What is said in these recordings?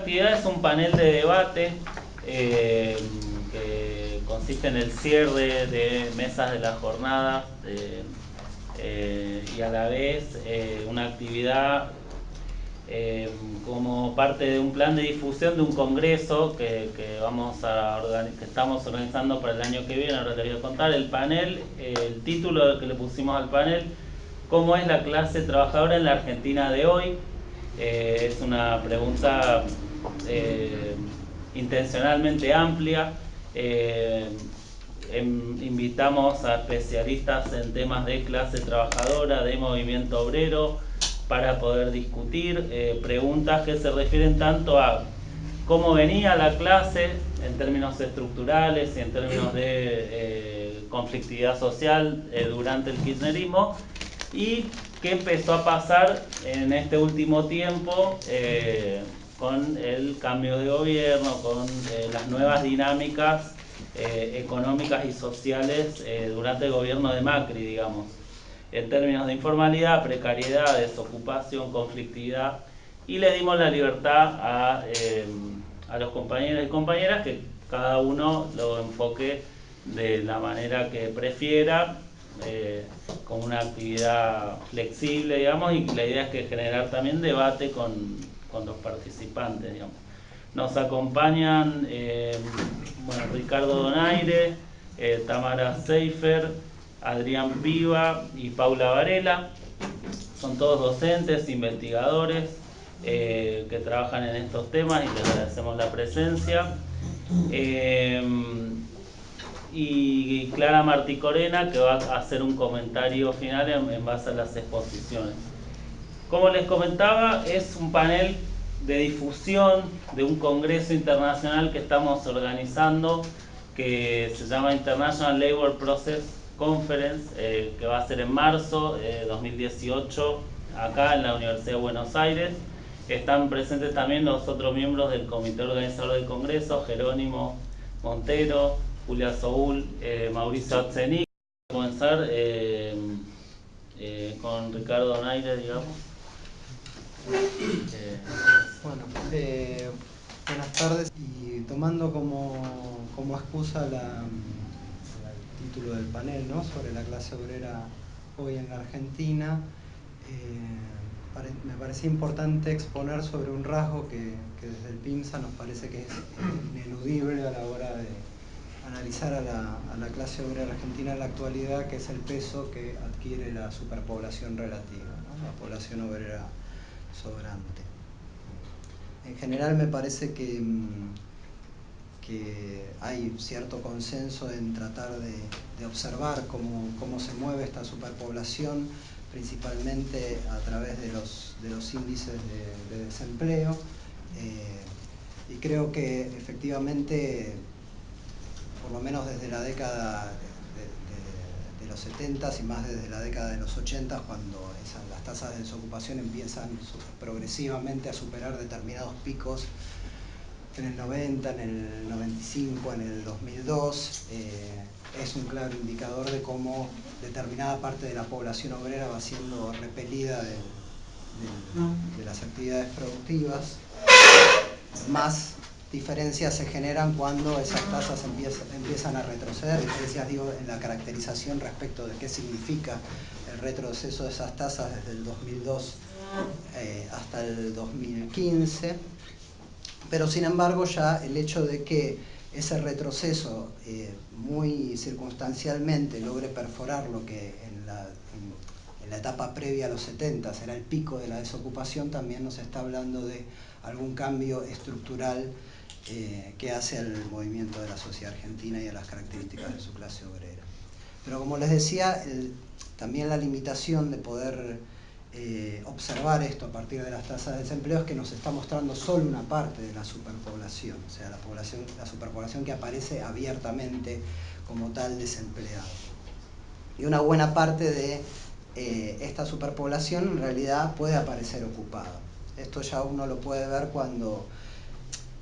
actividad es un panel de debate que consiste en el cierre de mesas de la jornada y a la vez una actividad como parte de un plan de difusión de un congreso que estamos organizando para el año que viene. Ahora les voy a contar el panel, el título que le pusimos al panel: ¿cómo es la clase trabajadora en la Argentina de hoy? Es una pregunta intencionalmente amplia. Invitamos a especialistas en temas de clase trabajadora, de movimiento obrero, para poder discutir preguntas que se refieren tanto a cómo venía la clase en términos estructurales y en términos de conflictividad social durante el kirchnerismo, y qué empezó a pasar en este último tiempo con el cambio de gobierno, con las nuevas dinámicas económicas y sociales durante el gobierno de Macri, digamos, en términos de informalidad, precariedad, desocupación, conflictividad. Y le dimos la libertad a los compañeros y compañeras que cada uno lo enfoque de la manera que prefiera, con una actividad flexible, digamos, y la idea es que generar también debate con los participantes, digamos. Nos acompañan Ricardo Donaire, Tamara Seifer, Adrián Piva y Paula Varela. Son todos docentes, investigadores que trabajan en estos temas, y les agradecemos la presencia. Y Clara Marticorena, que va a hacer un comentario final en base a las exposiciones. Como les comentaba, es un panel de difusión de un congreso internacional que estamos organizando, que se llama International Labour Process Conference, que va a ser en marzo de 2018 acá en la Universidad de Buenos Aires. Están presentes también los otros miembros del comité organizador del congreso: Jerónimo Montero, Julia Soul, Mauricio Atzenic. Vamos a comenzar con Ricardo Donaire, digamos. Buenas tardes. Y tomando como excusa el título del panel, ¿no?, sobre la clase obrera hoy en la Argentina, me parecía importante exponer sobre un rasgo que desde el PIMSA nos parece que es ineludible a la hora de analizar a la clase obrera argentina en la actualidad, que es el peso que adquiere la superpoblación relativa, ¿no?, la población obrera sobrante. En general me parece que hay cierto consenso en tratar de observar cómo se mueve esta superpoblación, principalmente a través de los índices de desempleo, y creo que efectivamente, por lo menos desde la década de los 70 y más desde la década de los 80, cuando las tasas de desocupación empiezan progresivamente a superar determinados picos en el 90, en el 95, en el 2002, es un claro indicador de cómo determinada parte de la población obrera va siendo repelida de las actividades productivas. Más diferencias se generan cuando esas tasas empiezan a retroceder, diferencias en la caracterización respecto de qué significa el retroceso de esas tasas desde el 2002 hasta el 2015, pero sin embargo ya el hecho de que ese retroceso muy circunstancialmente logre perforar lo que en la etapa previa a los 70 era el pico de la desocupación, también nos está hablando de algún cambio estructural que hace al movimiento de la sociedad argentina y a las características de su clase obrera. Pero como les decía, también la limitación de poder observar esto a partir de las tasas de desempleo es que nos está mostrando solo una parte de la superpoblación, o sea, la superpoblación que aparece abiertamente como tal desempleada. Y una buena parte de esta superpoblación en realidad puede aparecer ocupada. Esto ya uno lo puede ver cuando,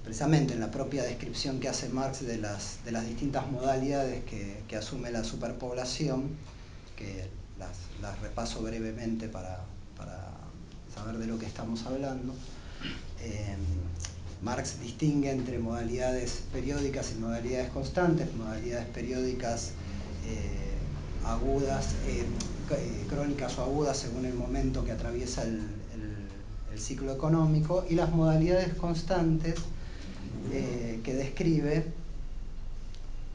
precisamente en la propia descripción que hace Marx de las distintas modalidades que asume la superpoblación, que las repaso brevemente para saber de lo que estamos hablando. Marx distingue entre modalidades periódicas y modalidades constantes. Modalidades periódicas agudas, crónicas o agudas según el momento que atraviesa el ciclo económico, y las modalidades constantes que describe,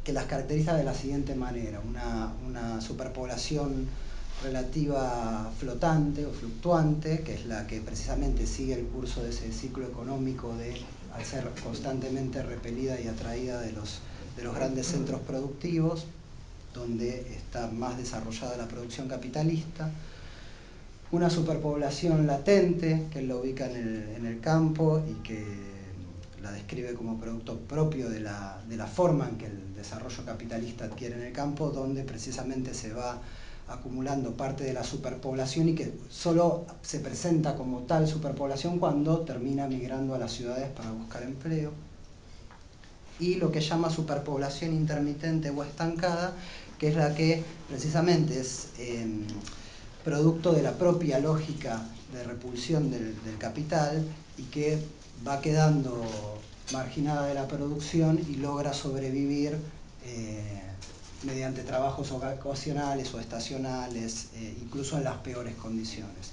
que las caracteriza de la siguiente manera: una superpoblación relativa flotante o fluctuante, que es la que precisamente sigue el curso de ese ciclo económico al ser constantemente repelida y atraída de los grandes centros productivos, donde está más desarrollada la producción capitalista. Una superpoblación latente, que él lo ubica en el campo y que la describe como producto propio de la forma en que el desarrollo capitalista adquiere en el campo, donde precisamente se va acumulando parte de la superpoblación y que solo se presenta como tal superpoblación cuando termina migrando a las ciudades para buscar empleo. Y lo que llama superpoblación intermitente o estancada, que es la que precisamente es producto de la propia lógica de repulsión del capital y que va quedando marginada de la producción y logra sobrevivir mediante trabajos ocasionales o estacionales, incluso en las peores condiciones.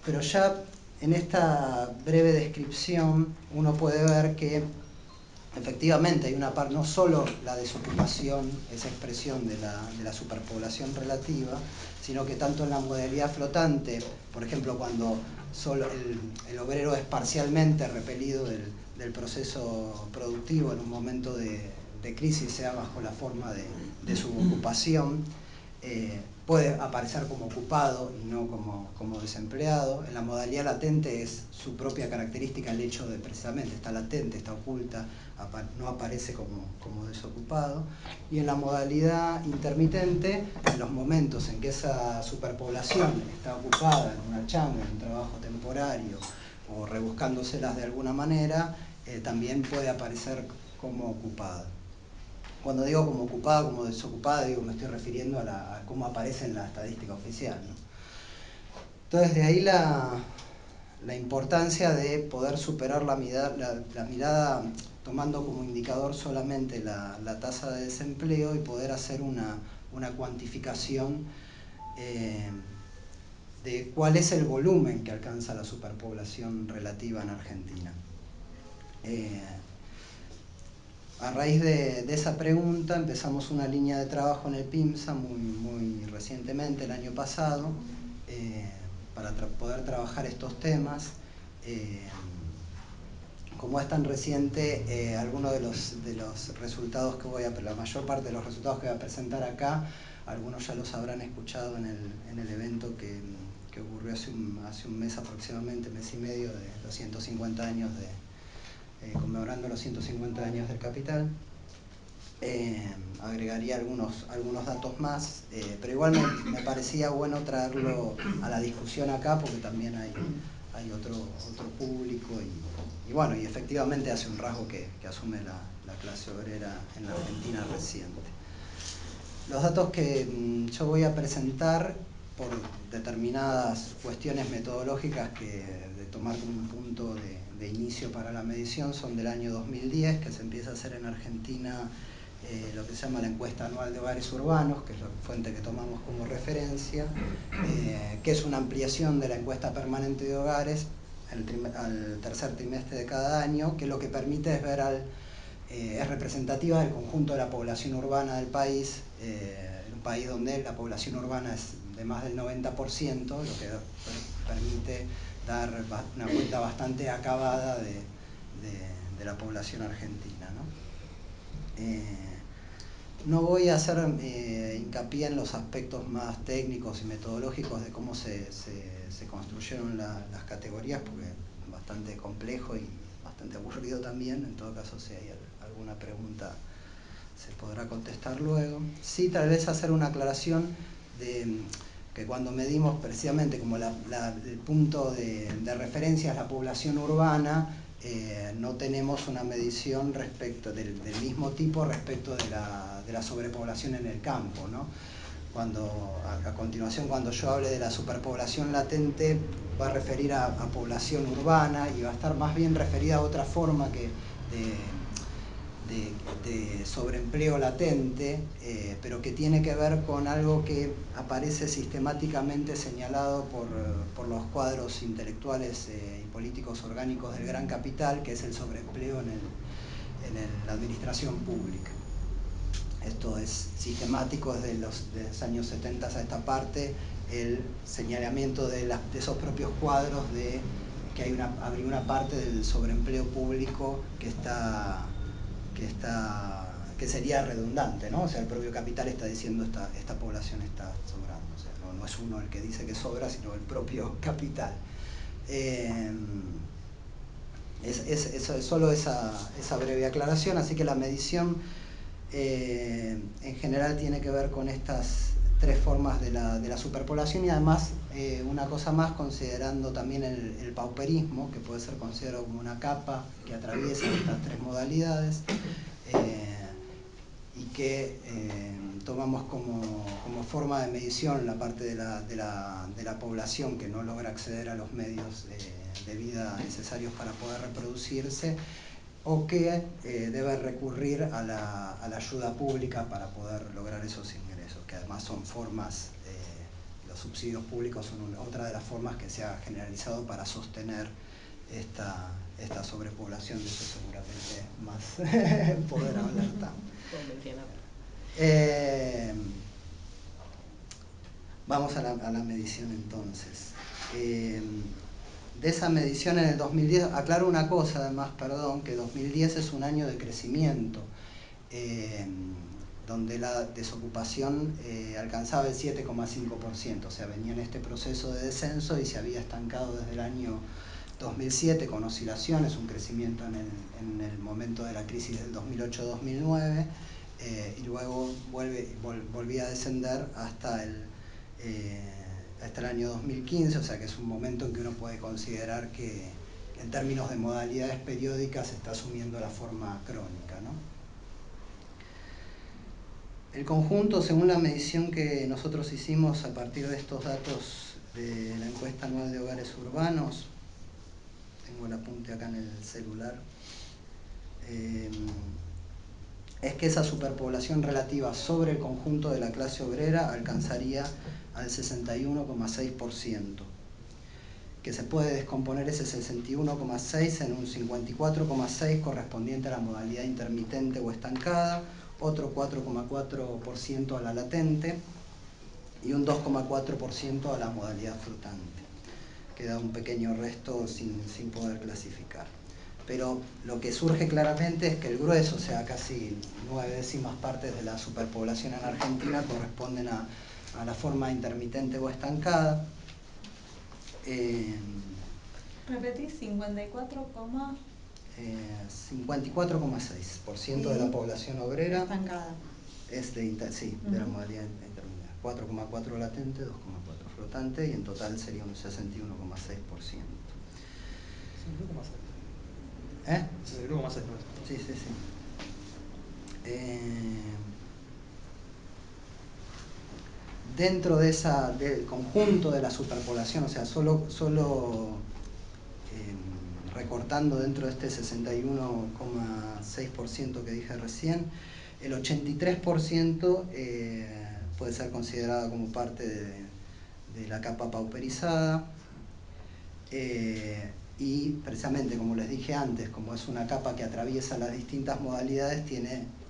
Pero ya en esta breve descripción uno puede ver que efectivamente hay una parte, no solo la desocupación es expresión de la superpoblación relativa, sino que tanto en la modalidad flotante, por ejemplo, cuando solo el obrero es parcialmente repelido del proceso productivo en un momento de crisis, sea bajo la forma de subocupación, puede aparecer como ocupado y no como desempleado. En la modalidad latente es su propia característica el hecho de precisamente está latente, está oculta, no aparece como desocupado. Y en la modalidad intermitente, en los momentos en que esa superpoblación está ocupada en una chamba, en un trabajo temporario o rebuscándoselas de alguna manera, también puede aparecer como ocupada. Cuando digo como ocupada, como desocupada, me estoy refiriendo a cómo aparece en la estadística oficial, ¿no? Entonces, de ahí la importancia de poder superar la mirada tomando como indicador solamente la tasa de desempleo y poder hacer una cuantificación de cuál es el volumen que alcanza la superpoblación relativa en Argentina. A raíz de esa pregunta empezamos una línea de trabajo en el PIMSA muy recientemente, el año pasado, para poder trabajar estos temas. Como es tan reciente, algunos de los resultados la mayor parte de los resultados que voy a presentar acá, algunos ya los habrán escuchado en el evento que ocurrió hace un mes aproximadamente, mes y medio, de los 150 años conmemorando los 150 años del Capital. Agregaría algunos datos más, pero igual me parecía bueno traerlo a la discusión acá porque también hay otro público y bueno, y efectivamente hace un rasgo que asume la clase obrera en la Argentina reciente. Los datos que yo voy a presentar por determinadas cuestiones metodológicas de tomar como un punto de inicio para la medición son del año 2010, que se empieza a hacer en Argentina lo que se llama la encuesta anual de hogares urbanos, que es la fuente que tomamos como referencia, que es una ampliación de la encuesta permanente de hogares al tercer trimestre de cada año, que lo que permite es ver es representativa del conjunto de la población urbana del país, un país donde la población urbana es de más del 90%, lo que permite dar una cuenta bastante acabada de la población argentina, ¿no? No voy a hacer hincapié en los aspectos más técnicos y metodológicos de cómo se construyeron las categorías, porque es bastante complejo y bastante aburrido también. En todo caso, si hay alguna pregunta se podrá contestar luego. Sí, tal vez hacer una aclaración de que cuando medimos precisamente como el punto de referencia es la población urbana, no tenemos una medición respecto del mismo tipo respecto de la sobrepoblación en el campo, ¿no? a continuación, cuando yo hable de la superpoblación latente, va a referir a población urbana y va a estar más bien referida a otra forma que de sobreempleo latente, pero que tiene que ver con algo que aparece sistemáticamente señalado por los cuadros intelectuales y políticos orgánicos del gran capital, que es el sobreempleo en la administración pública. Esto es sistemático desde los años 70 a esta parte, el señalamiento de esos propios cuadros de que habría una parte del sobreempleo público que sería redundante, ¿no? O sea, el propio capital está diciendo esta población está sobrando, o sea, no es uno el que dice que sobra, sino el propio capital. Es solo esa breve aclaración, así que la medición en general tiene que ver con estas tres formas de la superpoblación y además una cosa más, considerando también el pauperismo, que puede ser considerado como una capa que atraviesa estas tres modalidades y que tomamos como forma de medición la parte de la población que no logra acceder a los medios de vida necesarios para poder reproducirse, o que debe recurrir a la ayuda pública para poder lograr esos ingresos, que además son formas, los subsidios públicos son otra de las formas que se ha generalizado para sostener esta sobrepoblación. De eso seguramente más poder hablar tanto. Vamos a la medición entonces. De esa medición en el 2010, aclaro una cosa además, perdón, que 2010 es un año de crecimiento, donde la desocupación alcanzaba el 7,5%, o sea, venía en este proceso de descenso y se había estancado desde el año 2007 con oscilaciones, un crecimiento en el momento de la crisis del 2008-2009, y luego volvía a descender hasta el año 2015, o sea que es un momento en que uno puede considerar que en términos de modalidades periódicas está asumiendo la forma crónica, ¿no? El conjunto, según la medición que nosotros hicimos a partir de estos datos de la encuesta anual de hogares urbanos, tengo el apunte acá en el celular, es que esa superpoblación relativa sobre el conjunto de la clase obrera alcanzaría al 61,6%, que se puede descomponer ese 61,6% en un 54,6% correspondiente a la modalidad intermitente o estancada, otro 4,4% a la latente y un 2,4% a la modalidad flotante. Queda un pequeño resto sin poder clasificar. Pero lo que surge claramente es que el grueso, o sea, casi 9/10 partes de la superpoblación en Argentina corresponden a la forma intermitente o estancada. Repetí, 54,6% de la población obrera estancada. es de la modalidad intermitente. 4,4% latente, 2,4% flotante y en total sería un 61,6%. 61,6. Sí. Dentro del conjunto de la superpoblación, o sea, solo recortando dentro de este 61,6% que dije recién, el 83% puede ser considerado como parte de la capa pauperizada, y precisamente, como les dije antes, como es una capa que atraviesa las distintas modalidades,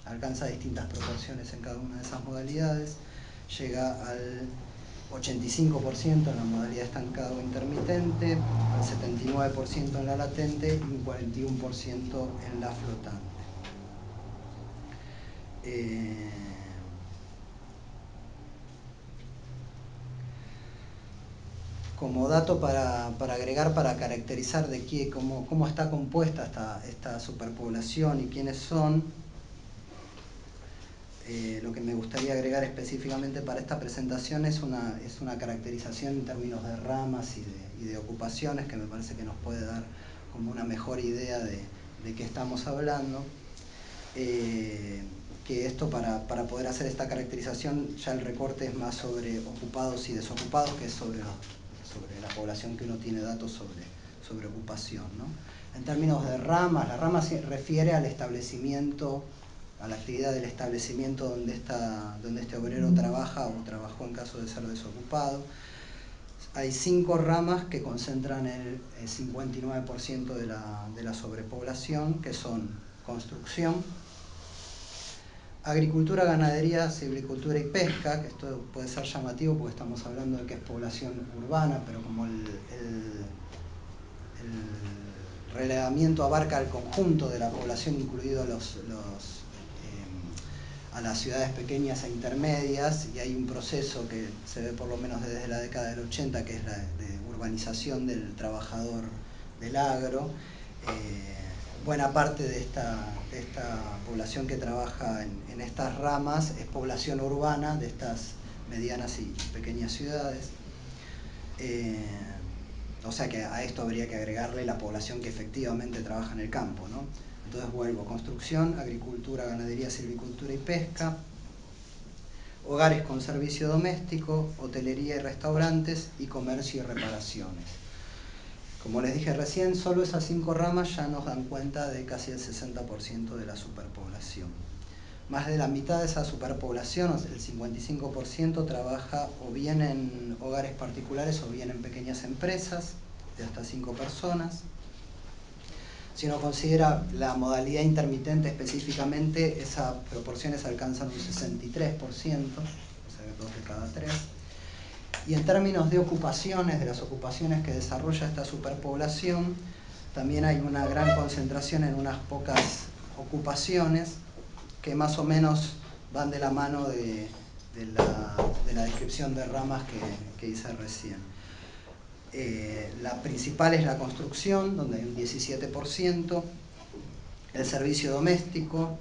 alcanza distintas proporciones en cada una de esas modalidades, llega al 85% en la modalidad estancada o intermitente, al 79% en la latente y un 41% en la flotante. Como dato para agregar, para caracterizar cómo está compuesta esta superpoblación y quiénes son, lo que me gustaría agregar específicamente para esta presentación es una caracterización en términos de ramas y de ocupaciones que me parece que nos puede dar como una mejor idea de qué estamos hablando, que esto para poder hacer esta caracterización ya el recorte es más sobre ocupados y desocupados que es sobre la población que uno tiene datos sobre ocupación, ¿no? En términos de ramas, la rama se refiere al establecimiento, a la actividad del establecimiento donde este obrero trabaja o trabajó en caso de ser desocupado. Hay 5 ramas que concentran el 59% de la sobrepoblación, que son construcción, agricultura, ganadería, silvicultura y pesca, que esto puede ser llamativo porque estamos hablando de que es población urbana, pero como el relevamiento abarca el conjunto de la población, incluido a las ciudades pequeñas e intermedias, y hay un proceso que se ve por lo menos desde la década del 80, que es la de urbanización del trabajador del agro. Buena parte de esta población que trabaja en estas ramas es población urbana de estas medianas y pequeñas ciudades. O sea que a esto habría que agregarle la población que efectivamente trabaja en el campo, ¿no? Entonces vuelvo: construcción, agricultura, ganadería, silvicultura y pesca, hogares con servicio doméstico, hotelería y restaurantes, y comercio y reparaciones. Como les dije recién, solo esas 5 ramas ya nos dan cuenta de casi el 60% de la superpoblación. Más de la mitad de esa superpoblación, el 55%, trabaja o bien en hogares particulares o bien en pequeñas empresas de hasta 5 personas. Si uno considera la modalidad intermitente específicamente, esas proporciones alcanzan un 63%, o sea, 2 de cada 3. Y en términos de ocupaciones, de las ocupaciones que desarrolla esta superpoblación, también hay una gran concentración en unas pocas ocupaciones que más o menos van de la mano de la descripción de ramas que hice recién. La principal es la construcción, donde hay un 17%, el servicio doméstico,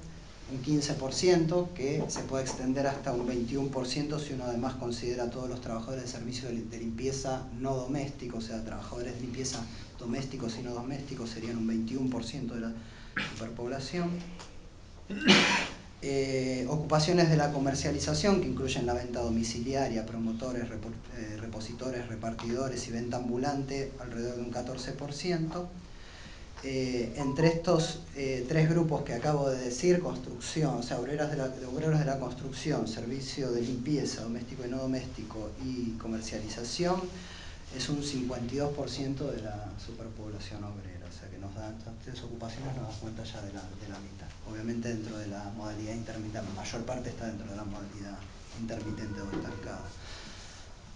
un 15%, que se puede extender hasta un 21% si uno además considera a todos los trabajadores de servicio de limpieza no domésticos, o sea, trabajadores de limpieza domésticos y no domésticos serían un 21% de la superpoblación. Ocupaciones de la comercialización, que incluyen la venta domiciliaria, promotores, repositores, repartidores y venta ambulante, alrededor de un 14%. Entre estos 3 grupos que acabo de decir, construcción, o sea, obreros de la construcción, servicio de limpieza, doméstico y no doméstico, y comercialización, es un 52% de la superpoblación obrera. O sea que nos da, estas 3 ocupaciones nos da cuenta ya de la mitad. Obviamente dentro de la modalidad intermitente, la mayor parte está dentro de la modalidad intermitente o estancada.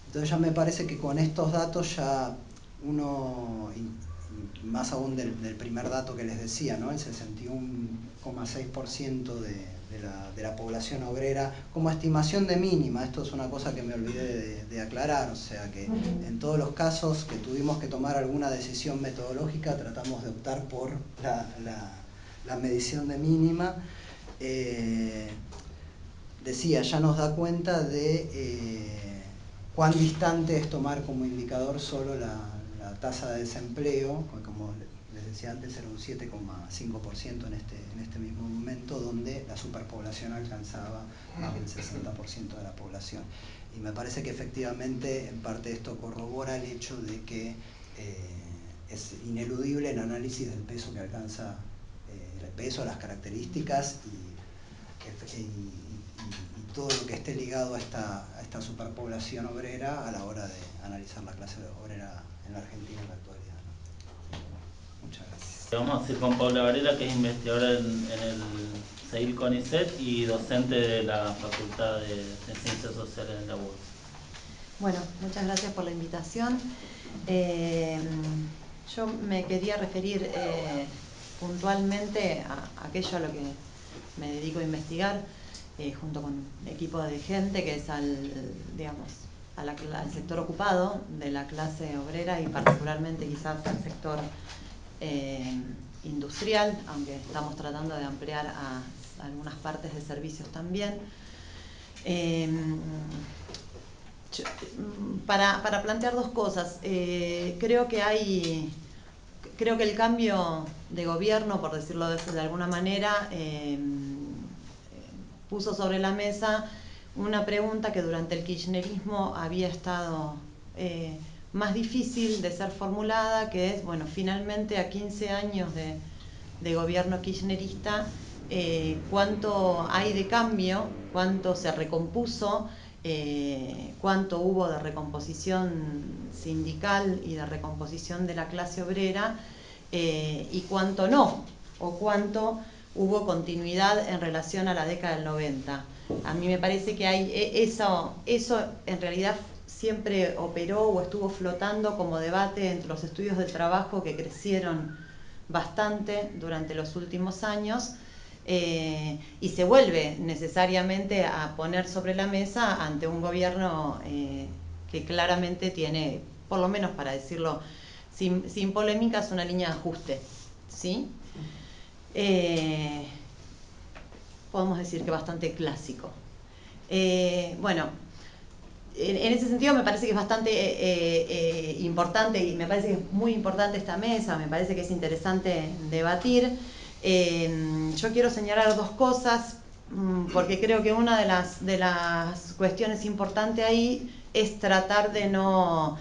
Entonces ya me parece que con estos datos ya uno, más aún del primer dato que les decía, ¿no? El 61,6% de la población obrera, como estimación de mínima. Esto es una cosa que me olvidé de aclarar, o sea que en todos los casos que tuvimos que tomar alguna decisión metodológica tratamos de optar por la medición de mínima. Decía, ya nos da cuenta de cuán distante es tomar como indicador solo la tasa de desempleo, como les decía antes era un 7,5% en este mismo momento, donde la superpoblación alcanzaba más del 60% de la población. Y me parece que efectivamente en parte esto corrobora el hecho de que es ineludible el análisis del peso que alcanza, el peso, las características y todo lo que esté ligado a esta superpoblación obrera a la hora de analizar la clase obrera en la Argentina en la actualidad, ¿no? Muchas gracias. Vamos a ir con Paula Varela, que es investigadora en el CEIL CONICET y docente de la Facultad de Ciencias Sociales de la UBA. Bueno, muchas gracias por la invitación. Yo me quería referir puntualmente a aquello a lo que me dedico a investigar, junto con un equipo de gente, que es al sector ocupado de la clase obrera y particularmente quizás al sector industrial, aunque estamos tratando de ampliar a algunas partes de servicios también. Para plantear 2 cosas, creo que el cambio de gobierno, por decirlo de alguna manera, puso sobre la mesa una pregunta que durante el kirchnerismo había estado más difícil de ser formulada, que es, bueno, finalmente a 15 años de gobierno kirchnerista, cuánto hay de cambio, cuánto se recompuso, cuánto hubo de recomposición sindical y de recomposición de la clase obrera, y cuánto no, o cuánto hubo continuidad en relación a la década del 90. A mí me parece que hay eso en realidad siempre operó o estuvo flotando como debate entre los estudios del trabajo, que crecieron bastante durante los últimos años, y se vuelve necesariamente a poner sobre la mesa ante un gobierno que claramente tiene, por lo menos para decirlo sin polémicas, una línea de ajuste, ¿sí? Podemos decir que bastante clásico. Bueno, en ese sentido me parece que es bastante importante, y me parece que es muy importante esta mesa, me parece que es interesante debatir. Yo quiero señalar dos cosas, porque creo que una de las cuestiones importantes ahí es tratar de no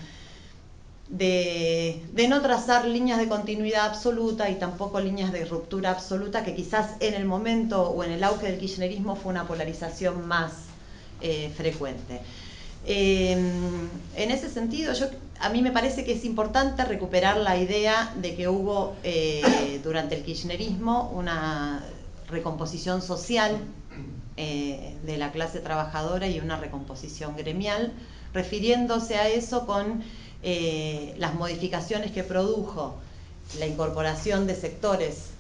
trazar líneas de continuidad absoluta y tampoco líneas de ruptura absoluta, que quizás en el momento o en el auge del kirchnerismo fue una polarización más frecuente. En ese sentido, a mí me parece que es importante recuperar la idea de que hubo durante el kirchnerismo una recomposición social de la clase trabajadora y una recomposición gremial, refiriéndose a eso con las modificaciones que produjo la incorporación de sectores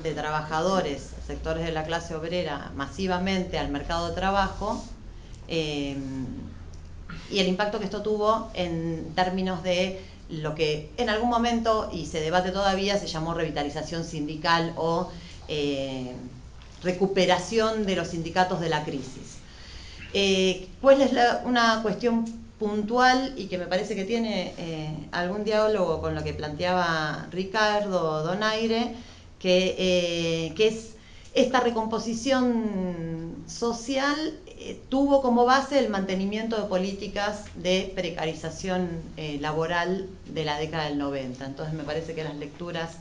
de trabajadores, sectores de la clase obrera masivamente al mercado de trabajo, y el impacto que esto tuvo en términos de lo que en algún momento, y se debate todavía, se llamó revitalización sindical o recuperación de los sindicatos de la crisis. ¿Cuál es una cuestión puntual y que me parece que tiene algún diálogo con lo que planteaba Ricardo Donaire, que es esta recomposición social? Tuvo como base el mantenimiento de políticas de precarización laboral de la década del 90. Entonces me parece que las lecturas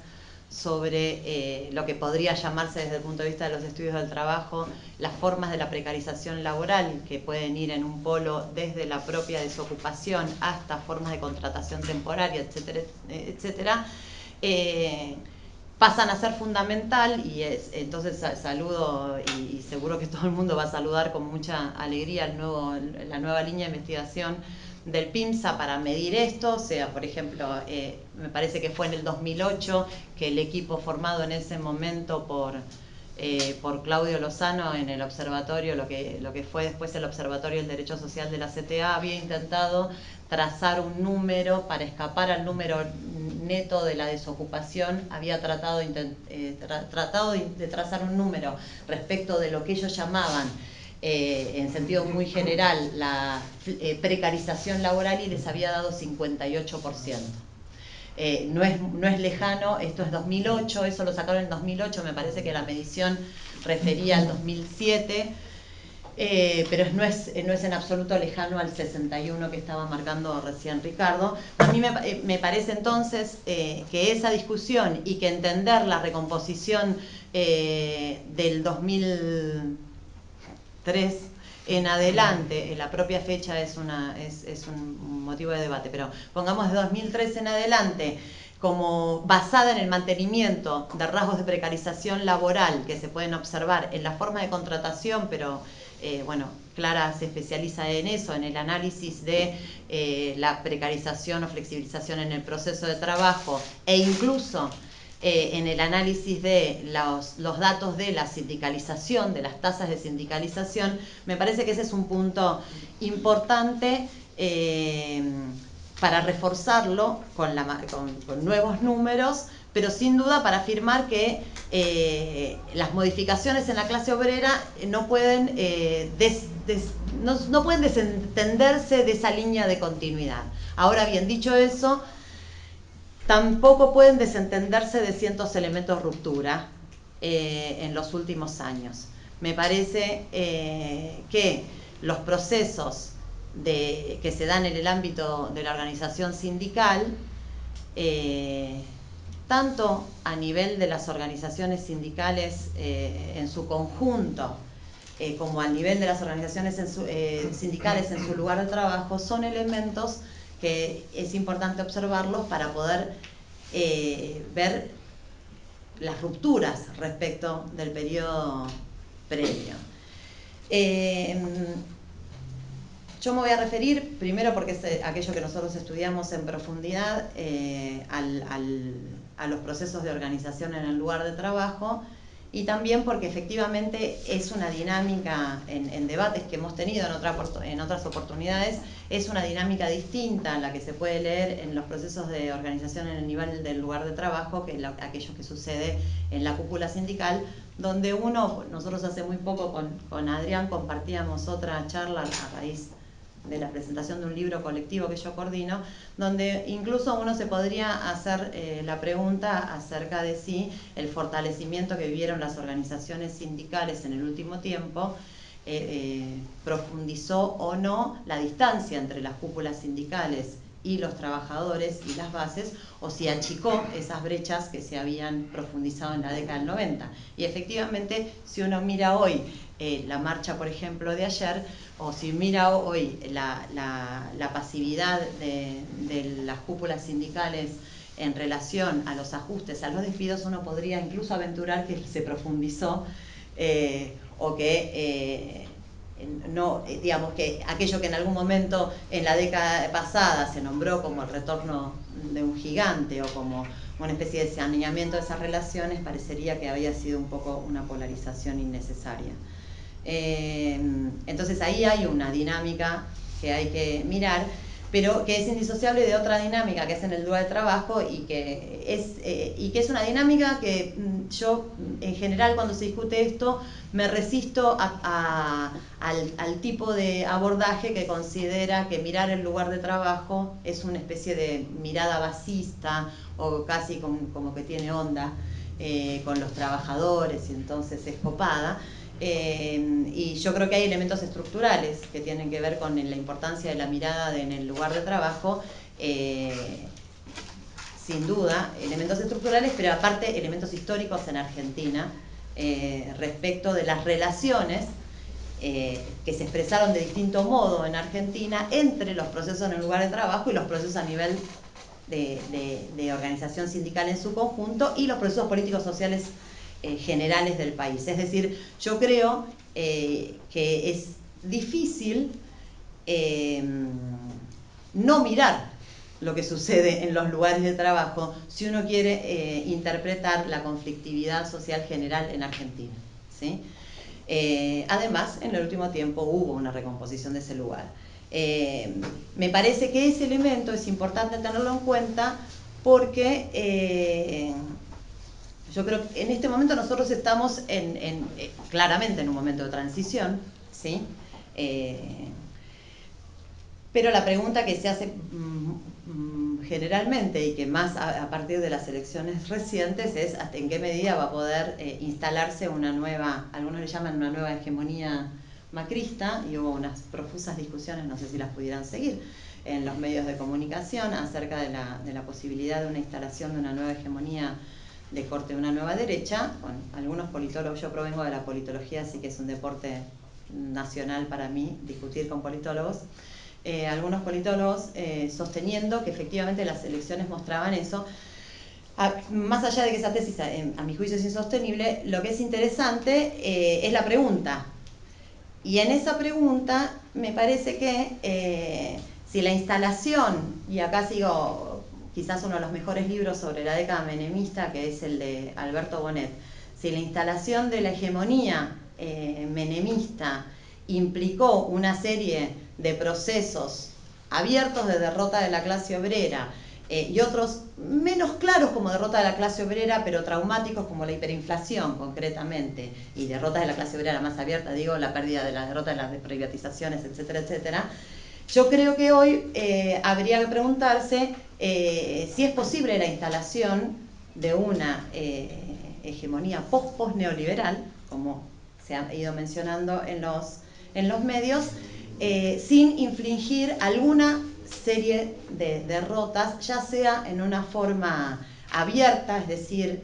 sobre lo que podría llamarse desde el punto de vista de los estudios del trabajo, las formas de la precarización laboral, que pueden ir en un polo desde la propia desocupación hasta formas de contratación temporaria, etcétera, etcétera, pasan a ser fundamental, y entonces saludo, y seguro que todo el mundo va a saludar con mucha alegría la nueva línea de investigación del PIMSA para medir esto. O sea, por ejemplo, me parece que fue en el 2008 que el equipo formado en ese momento por Claudio Lozano en el observatorio, lo que fue después el Observatorio del Derecho Social de la CTA, había intentado trazar un número para escapar al número neto de la desocupación, había tratado de trazar un número respecto de lo que ellos llamaban, en sentido muy general, la precarización laboral, y les había dado 58%. No es lejano, esto es 2008, eso lo sacaron en 2008, me parece que la medición refería al 2007, pero no es en absoluto lejano al 61 que estaba marcando recién Ricardo. A mí me parece entonces que esa discusión y que entender la recomposición del 2003 en adelante, la propia fecha es un motivo de debate, pero pongamos de 2003 en adelante, como basada en el mantenimiento de rasgos de precarización laboral que se pueden observar en la forma de contratación, pero bueno, Clara se especializa en eso, en el análisis de la precarización o flexibilización en el proceso de trabajo, e incluso en el análisis de los datos de la sindicalización, de las tasas de sindicalización. Me parece que ese es un punto importante para reforzarlo con nuevos números, pero sin duda para afirmar que las modificaciones en la clase obrera no pueden desentenderse de esa línea de continuidad. Ahora bien, dicho eso, tampoco pueden desentenderse de ciertos elementos de ruptura en los últimos años. me parece que los procesos que se dan en el ámbito de la organización sindical, tanto a nivel de las organizaciones sindicales en su conjunto, como a nivel de las organizaciones sindicales en su lugar de trabajo, son elementos que es importante observarlos para poder ver las rupturas respecto del periodo previo. Yo me voy a referir, primero porque es aquello que nosotros estudiamos en profundidad, a los procesos de organización en el lugar de trabajo, y también porque efectivamente es una dinámica, en debates que hemos tenido en otras oportunidades, es una dinámica distinta a la que se puede leer en los procesos de organización en el nivel del lugar de trabajo, que aquello que sucede en la cúpula sindical, donde nosotros hace muy poco con Adrián compartíamos otra charla a raíz de la presentación de un libro colectivo que yo coordino, donde incluso uno se podría hacer la pregunta acerca de si el fortalecimiento que vivieron las organizaciones sindicales en el último tiempo profundizó o no la distancia entre las cúpulas sindicales y los trabajadores y las bases, o si achicó esas brechas que se habían profundizado en la década del 90. Y efectivamente, si uno mira hoy la marcha, por ejemplo, de ayer, o si mira hoy la pasividad de las cúpulas sindicales en relación a los ajustes, a los despidos, uno podría incluso aventurar que se profundizó o que no, digamos que aquello que en algún momento en la década pasada se nombró como el retorno de un gigante o como una especie de saneamiento de esas relaciones, parecería que había sido un poco una polarización innecesaria. Entonces ahí hay una dinámica que hay que mirar, pero que es indisociable de otra dinámica que es en el lugar de trabajo y que es una dinámica que yo en general cuando se discute esto me resisto al tipo de abordaje que considera que mirar el lugar de trabajo es una especie de mirada basista o casi como que tiene onda con los trabajadores y entonces es copada. Y yo creo que hay elementos estructurales que tienen que ver con la importancia de la mirada en el lugar de trabajo, sin duda, elementos estructurales, pero aparte elementos históricos en Argentina respecto de las relaciones que se expresaron de distinto modo en Argentina entre los procesos en el lugar de trabajo y los procesos a nivel de organización sindical en su conjunto y los procesos políticos sociales generales del país. Es decir, yo creo que es difícil no mirar lo que sucede en los lugares de trabajo si uno quiere interpretar la conflictividad social general en Argentina, ¿sí? Además, en el último tiempo hubo una recomposición de ese lugar. Me parece que ese elemento es importante tenerlo en cuenta porque yo creo que en este momento nosotros estamos claramente en un momento de transición, ¿sí? Pero la pregunta que se hace generalmente y que más a partir de las elecciones recientes es hasta en qué medida va a poder instalarse una nueva, algunos le llaman una nueva hegemonía macrista, y hubo unas profusas discusiones, no sé si las pudieran seguir, en los medios de comunicación acerca de la posibilidad de una instalación de una nueva hegemonía de corte de una nueva derecha. Bueno, algunos politólogos, yo provengo de la politología, así que es un deporte nacional para mí discutir con politólogos. Algunos politólogos sosteniendo que efectivamente las elecciones mostraban eso. Más allá de que esa tesis a mi juicio es insostenible, lo que es interesante es la pregunta. Y en esa pregunta me parece que si la instalación, y acá sigo quizás uno de los mejores libros sobre la década menemista, que es el de Alberto Bonet, si la instalación de la hegemonía menemista implicó una serie de procesos abiertos de derrota de la clase obrera y otros menos claros como derrota de la clase obrera, pero traumáticos como la hiperinflación concretamente, y derrotas de la clase obrera más abierta, digo, la pérdida de la derrota de las privatizaciones, etcétera, etcétera. Yo creo que hoy habría que preguntarse si es posible la instalación de una hegemonía post-neoliberal, como se ha ido mencionando en los medios, sin infligir alguna serie de derrotas, ya sea en una forma abierta, es decir,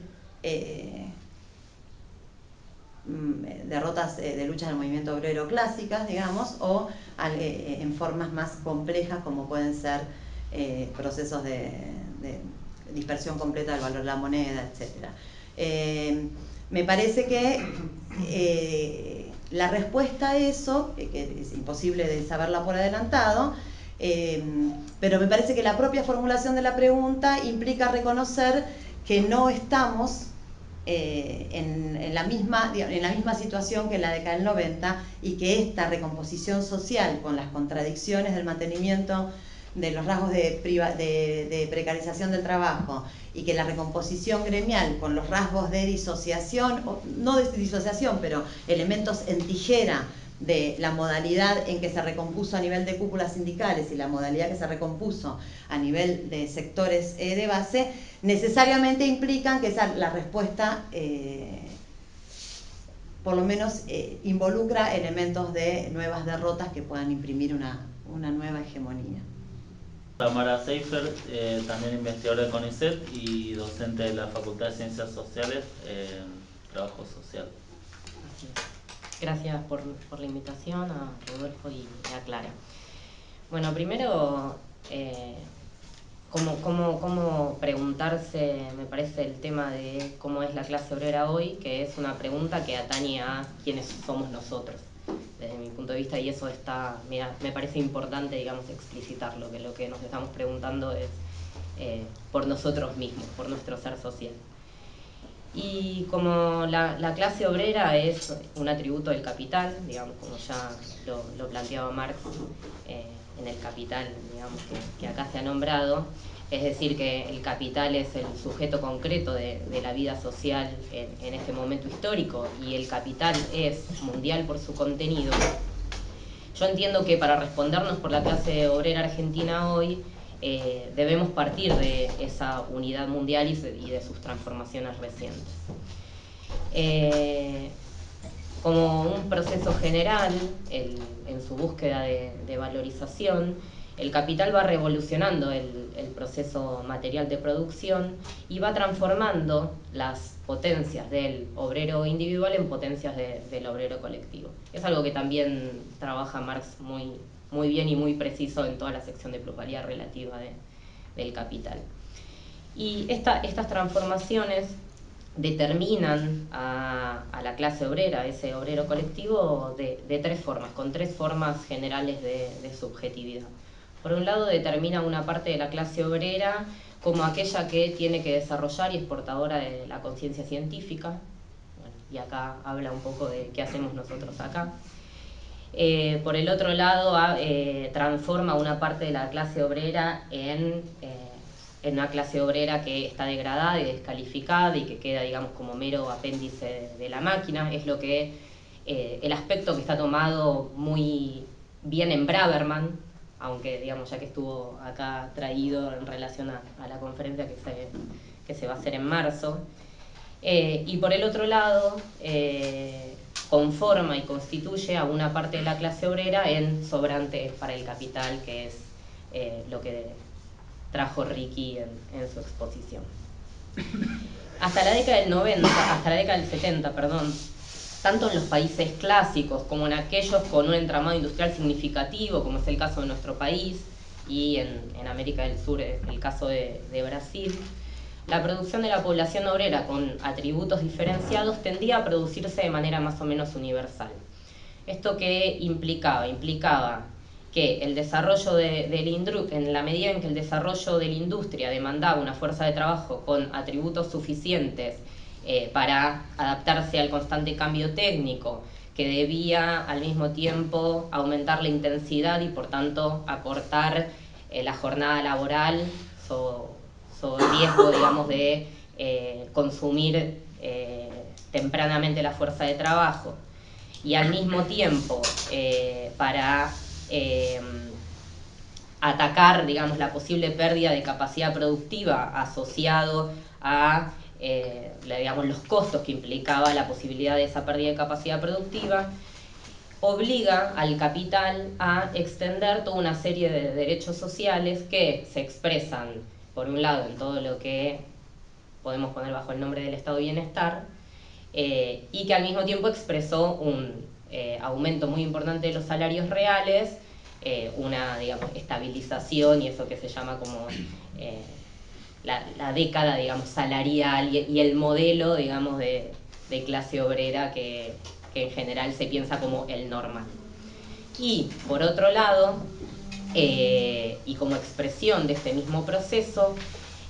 derrotas de luchas del movimiento obrero clásicas, digamos, o en formas más complejas como pueden ser procesos de dispersión completa del valor de la moneda, etc. Me parece que la respuesta a eso, que es imposible de saberla por adelantado, pero me parece que la propia formulación de la pregunta implica reconocer que no estamos en la misma situación que en la década del 90 y que esta recomposición social con las contradicciones del mantenimiento de los rasgos de precarización del trabajo y que la recomposición gremial con los rasgos de disociación, no de disociación, pero elementos en tijera de la modalidad en que se recompuso a nivel de cúpulas sindicales y la modalidad que se recompuso a nivel de sectores de base, necesariamente implican que la respuesta por lo menos involucra elementos de nuevas derrotas que puedan imprimir una nueva hegemonía. Tamara Seifer, también investigadora de CONICET y docente de la Facultad de Ciencias Sociales en Trabajo Social. Gracias por la invitación a Rodolfo y a Clara. Bueno, primero, cómo preguntarse, me parece, el tema de cómo es la clase obrera hoy, que es una pregunta que atañe a quiénes somos nosotros, desde mi punto de vista, y eso me parece importante, digamos, explicitarlo, que lo que nos estamos preguntando es por nosotros mismos, por nuestro ser social. Y como la clase obrera es un atributo del capital, digamos, como ya lo planteaba Marx en el Capital, digamos, que acá se ha nombrado, es decir, que el capital es el sujeto concreto de la vida social en este momento histórico y el capital es mundial por su contenido. Yo entiendo que para respondernos por la clase obrera argentina hoy, debemos partir de esa unidad mundial y de sus transformaciones recientes. Como un proceso general, en su búsqueda de valorización, el capital va revolucionando el proceso material de producción y va transformando las potencias del obrero individual en potencias del obrero colectivo. Es algo que también trabaja Marx muy bien y muy preciso en toda la sección de plusvalía relativa del capital. Y estas transformaciones determinan a la clase obrera, ese obrero colectivo, de tres formas, con tres formas generales de subjetividad. Por un lado, determina una parte de la clase obrera como aquella que tiene que desarrollar y es portadora de la conciencia científica. Bueno, y acá habla un poco de qué hacemos nosotros acá. Por el otro lado, transforma una parte de la clase obrera en una clase obrera que está degradada y descalificada y que queda, digamos, como mero apéndice de la máquina. Es lo que el aspecto que está tomado muy bien en Braverman, aunque, digamos, ya que estuvo acá traído en relación a la conferencia que se va a hacer en marzo. Y por el otro lado, conforma y constituye a una parte de la clase obrera en sobrante para el capital, que es lo que trajo Ricky en su exposición. Hasta la década del 90, hasta la década del 70, perdón, tanto en los países clásicos como en aquellos con un entramado industrial significativo, como es el caso de nuestro país, y en América del Sur, el caso de Brasil, la producción de la población obrera con atributos diferenciados tendía a producirse de manera más o menos universal. ¿Esto qué implicaba? Implicaba que el desarrollo en la medida en que el desarrollo de la industria demandaba una fuerza de trabajo con atributos suficientes para adaptarse al constante cambio técnico, que debía al mismo tiempo aumentar la intensidad y por tanto acortar la jornada laboral sobre riesgo, digamos, de consumir tempranamente la fuerza de trabajo, y al mismo tiempo para atacar, digamos, la posible pérdida de capacidad productiva asociado a digamos, los costos que implicaba la posibilidad de esa pérdida de capacidad productiva, obliga al capital a extender toda una serie de derechos sociales que se expresan, por un lado, en todo lo que podemos poner bajo el nombre del estado de bienestar, y que al mismo tiempo expresó un aumento muy importante de los salarios reales, una, digamos, estabilización y eso que se llama como la década, digamos, salarial y el modelo, digamos, de clase obrera que en general se piensa como el normal. Y por otro lado, y como expresión de este mismo proceso,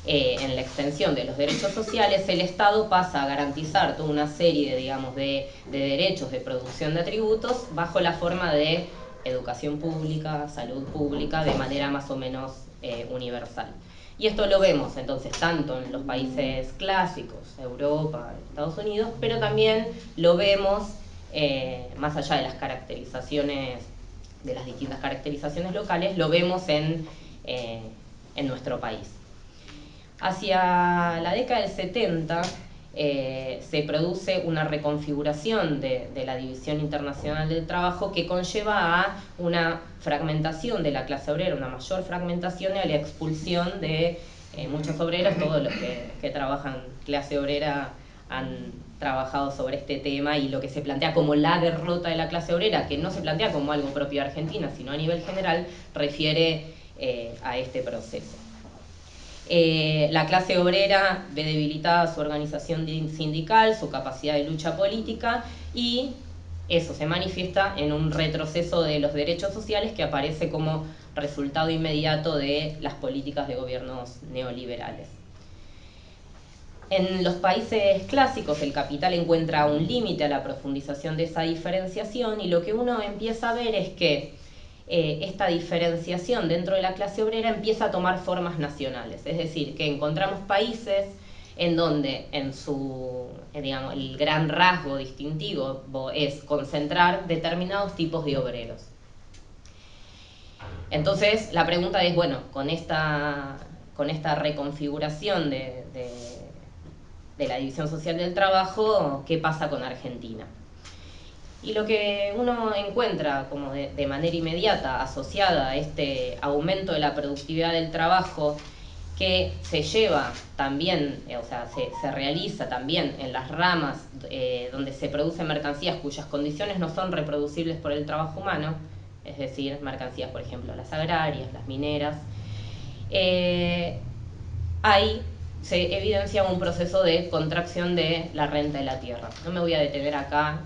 en la extensión de los derechos sociales, el Estado pasa a garantizar toda una serie, digamos, de derechos de producción de atributos bajo la forma de educación pública, salud pública, de manera más o menos universal. Y esto lo vemos entonces tanto en los países clásicos, Europa, Estados Unidos, pero también lo vemos más allá de las caracterizaciones, de las distintas caracterizaciones locales, lo vemos en nuestro país. Hacia la década del 70 se produce una reconfiguración de la División Internacional del Trabajo que conlleva a una fragmentación de la clase obrera, una mayor fragmentación y a la expulsión de muchos obreros. Todos los que trabajan clase obrera han trabajado sobre este tema, y lo que se plantea como la derrota de la clase obrera, que no se plantea como algo propio de Argentina, sino a nivel general, refiere a este proceso. La clase obrera ve debilitada su organización sindical, su capacidad de lucha política, y eso se manifiesta en un retroceso de los derechos sociales que aparece como resultado inmediato de las políticas de gobiernos neoliberales. En los países clásicos el capital encuentra un límite a la profundización de esa diferenciación, y lo que uno empieza a ver es que esta diferenciación dentro de la clase obrera empieza a tomar formas nacionales. Es decir, que encontramos países en donde digamos, el gran rasgo distintivo es concentrar determinados tipos de obreros. Entonces la pregunta es, bueno, con esta reconfiguración de la división social del trabajo, ¿qué pasa con Argentina? Y lo que uno encuentra como de manera inmediata asociada a este aumento de la productividad del trabajo, que se lleva también, o sea, se realiza también en las ramas donde se producen mercancías cuyas condiciones no son reproducibles por el trabajo humano, es decir, mercancías, por ejemplo, las agrarias, las mineras, ahí se evidencia un proceso de contracción de la renta de la tierra. No me voy a detener acá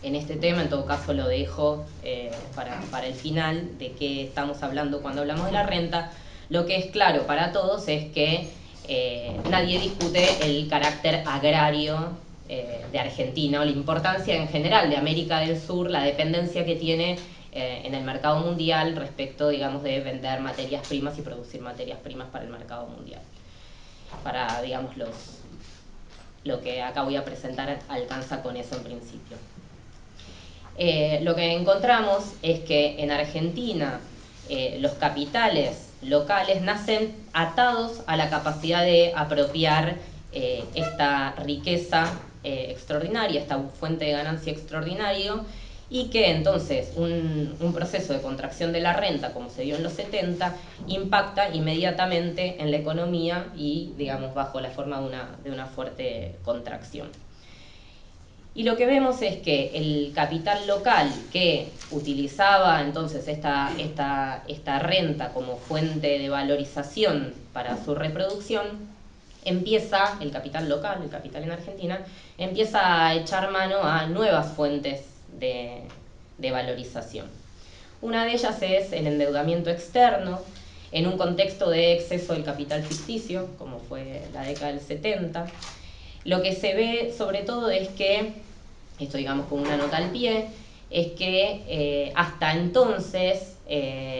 en este tema, en todo caso lo dejo para el final de qué estamos hablando cuando hablamos de la renta. Lo que es claro para todos es que nadie discute el carácter agrario de Argentina, o la importancia en general de América del Sur, la dependencia que tiene en el mercado mundial respecto, digamos, de vender materias primas y producir materias primas para el mercado mundial. Para, digamos, lo que acá voy a presentar alcanza con eso en principio. Lo que encontramos es que en Argentina los capitales locales nacen atados a la capacidad de apropiar esta riqueza extraordinaria, esta fuente de ganancia extraordinario, y que entonces un proceso de contracción de la renta, como se dio en los 70, impacta inmediatamente en la economía y, digamos, bajo la forma de una fuerte contracción. Y lo que vemos es que el capital local, que utilizaba entonces esta renta como fuente de valorización para su reproducción, el capital local, el capital en Argentina, empieza a echar mano a nuevas fuentes de valorización. Una de ellas es el endeudamiento externo, en un contexto de exceso del capital ficticio, como fue la década del 70. Lo que se ve sobre todo es que, esto digamos como una nota al pie, es que hasta entonces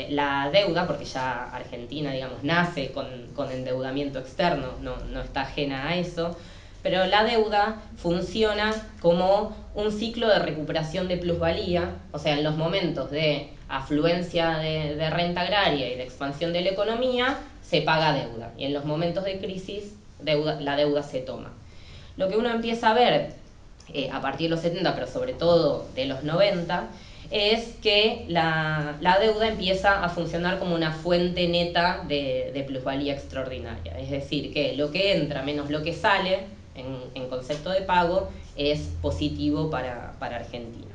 la deuda, porque ya Argentina, digamos, nace con endeudamiento externo, no está ajena a eso, pero la deuda funciona como un ciclo de recuperación de plusvalía, o sea, en los momentos de afluencia de renta agraria y de expansión de la economía, se paga deuda, y en los momentos de crisis la deuda se toma. Lo que uno empieza a ver a partir de los 70, pero sobre todo de los 90, es que la deuda empieza a funcionar como una fuente neta de plusvalía extraordinaria. Es decir, que lo que entra menos lo que sale en concepto de pago es positivo para Argentina.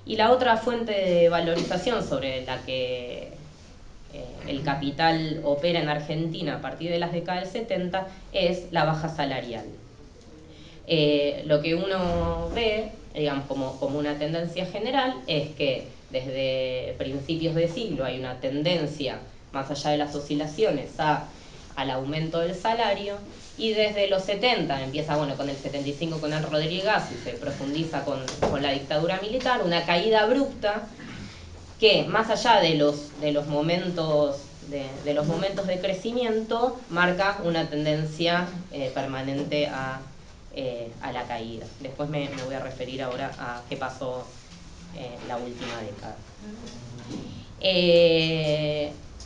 Y la otra fuente de valorización sobre la que el capital opera en Argentina a partir de las décadas del 70 es la baja salarial. Lo que uno ve, digamos, como una tendencia general, es que desde principios de siglo hay una tendencia, más allá de las oscilaciones, al aumento del salario, y desde los 70 empieza, bueno, con el 75 con el Rodríguez y se profundiza con la dictadura militar, una caída abrupta que, más allá de los momentos de crecimiento, marca una tendencia permanente a la caída. Después me voy a referir ahora a qué pasó la última década.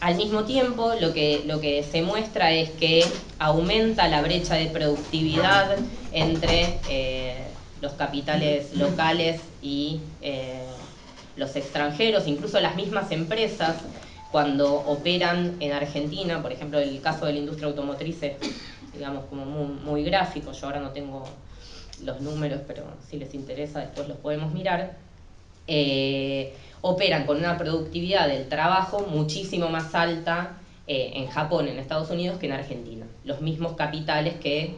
Al mismo tiempo, lo que se muestra es que aumenta la brecha de productividad entre los capitales locales y los extranjeros, incluso las mismas empresas, cuando operan en Argentina. Por ejemplo, el caso de la industria automotriz es, digamos, como muy gráfico. Yo ahora no tengo los números, pero si les interesa después los podemos mirar. Operan con una productividad del trabajo muchísimo más alta en Japón, en Estados Unidos, que en Argentina. Los mismos capitales que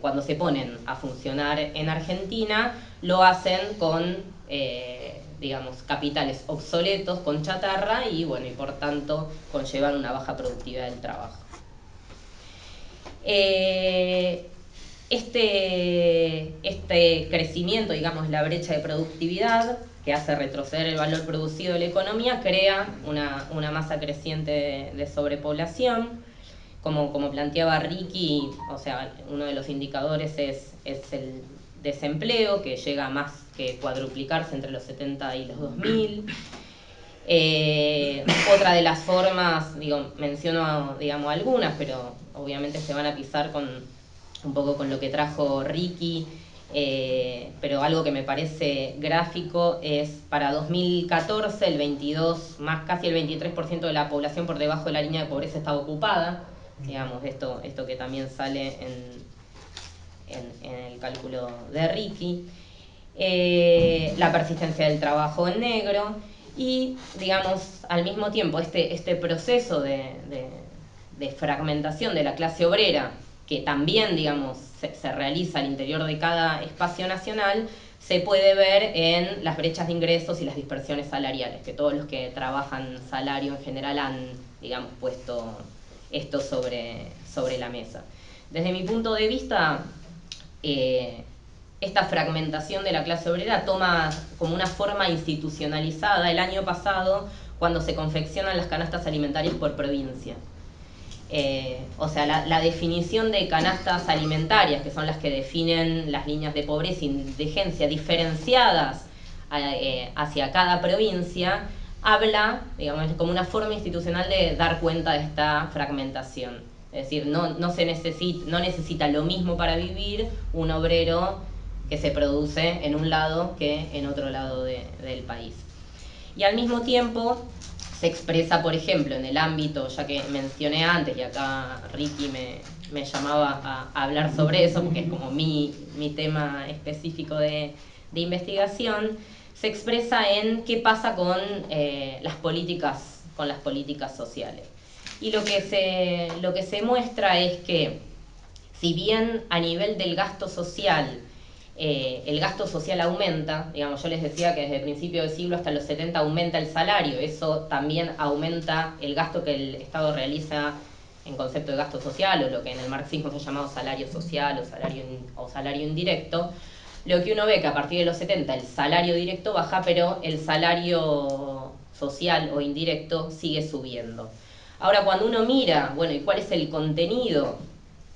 cuando se ponen a funcionar en Argentina lo hacen con, digamos, capitales obsoletos, con chatarra, y bueno, y por tanto conllevan una baja productividad del trabajo. Este crecimiento, digamos, la brecha de productividad, que hace retroceder el valor producido de la economía, crea una masa creciente de sobrepoblación. Como planteaba Ricky, o sea, uno de los indicadores es el desempleo, que llega a más que cuadruplicarse entre los 70 y los 2000. Otra de las formas, menciono, digamos, algunas, pero obviamente se van a pisar un poco con lo que trajo Ricky, pero algo que me parece gráfico es, para 2014, casi el 23% de la población por debajo de la línea de pobreza estaba ocupada. Digamos, esto que también sale en el cálculo de Ricky. La persistencia del trabajo en negro y, digamos, al mismo tiempo este proceso de fragmentación de la clase obrera, que también, digamos, se realiza al interior de cada espacio nacional, se puede ver en las brechas de ingresos y las dispersiones salariales, que todos los que trabajan salario en general han, digamos, puesto esto sobre la mesa. Desde mi punto de vista, esta fragmentación de la clase obrera toma como una forma institucionalizada el año pasado, cuando se confeccionan las canastas alimentarias por provincia. O sea, la definición de canastas alimentarias, que son las que definen las líneas de pobreza e indigencia diferenciadas hacia cada provincia, habla, digamos, como una forma institucional de dar cuenta de esta fragmentación. Es decir, no necesita lo mismo para vivir un obrero que se produce en un lado que en otro lado del país. Y al mismo tiempo se expresa, por ejemplo, en el ámbito, ya que mencioné antes, y acá Ricky me llamaba a hablar sobre eso, porque es como mi tema específico de investigación, se expresa en qué pasa con las políticas sociales. Y lo que se muestra es que, si bien a nivel del gasto social, el gasto social aumenta, digamos, yo les decía que desde el principio del siglo hasta los 70 aumenta el salario, eso también aumenta el gasto que el Estado realiza en concepto de gasto social, o lo que en el marxismo se ha llamado salario social o salario indirecto. Lo que uno ve que a partir de los 70 el salario directo baja, pero el salario social o indirecto sigue subiendo. Ahora, cuando uno mira, bueno, ¿y cuál es el contenido?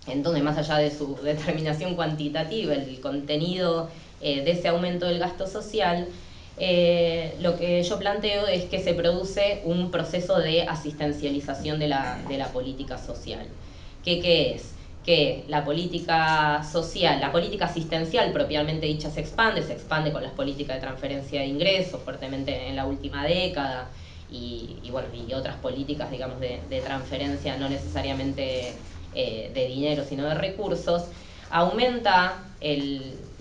Entonces, más allá de su determinación cuantitativa, el contenido de ese aumento del gasto social, lo que yo planteo es que se produce un proceso de asistencialización de la política social. ¿Qué es? que la política social, la política asistencial propiamente dicha se expande con las políticas de transferencia de ingresos fuertemente en la última década y otras políticas, digamos, de transferencia no necesariamente de dinero sino de recursos. Aumenta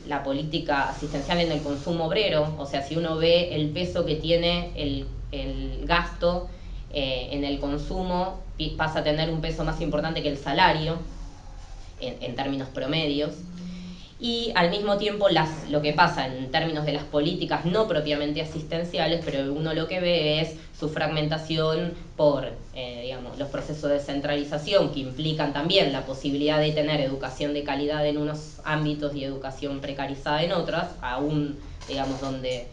la política asistencial en el consumo obrero, o sea, si uno ve el peso que tiene el gasto en el consumo, pasa a tener un peso más importante que el salario en términos promedios. Y al mismo tiempo lo que pasa en términos de las políticas no propiamente asistenciales, pero uno lo que ve es su fragmentación por digamos, los procesos de descentralización que implican también la posibilidad de tener educación de calidad en unos ámbitos y educación precarizada en otros, aún digamos donde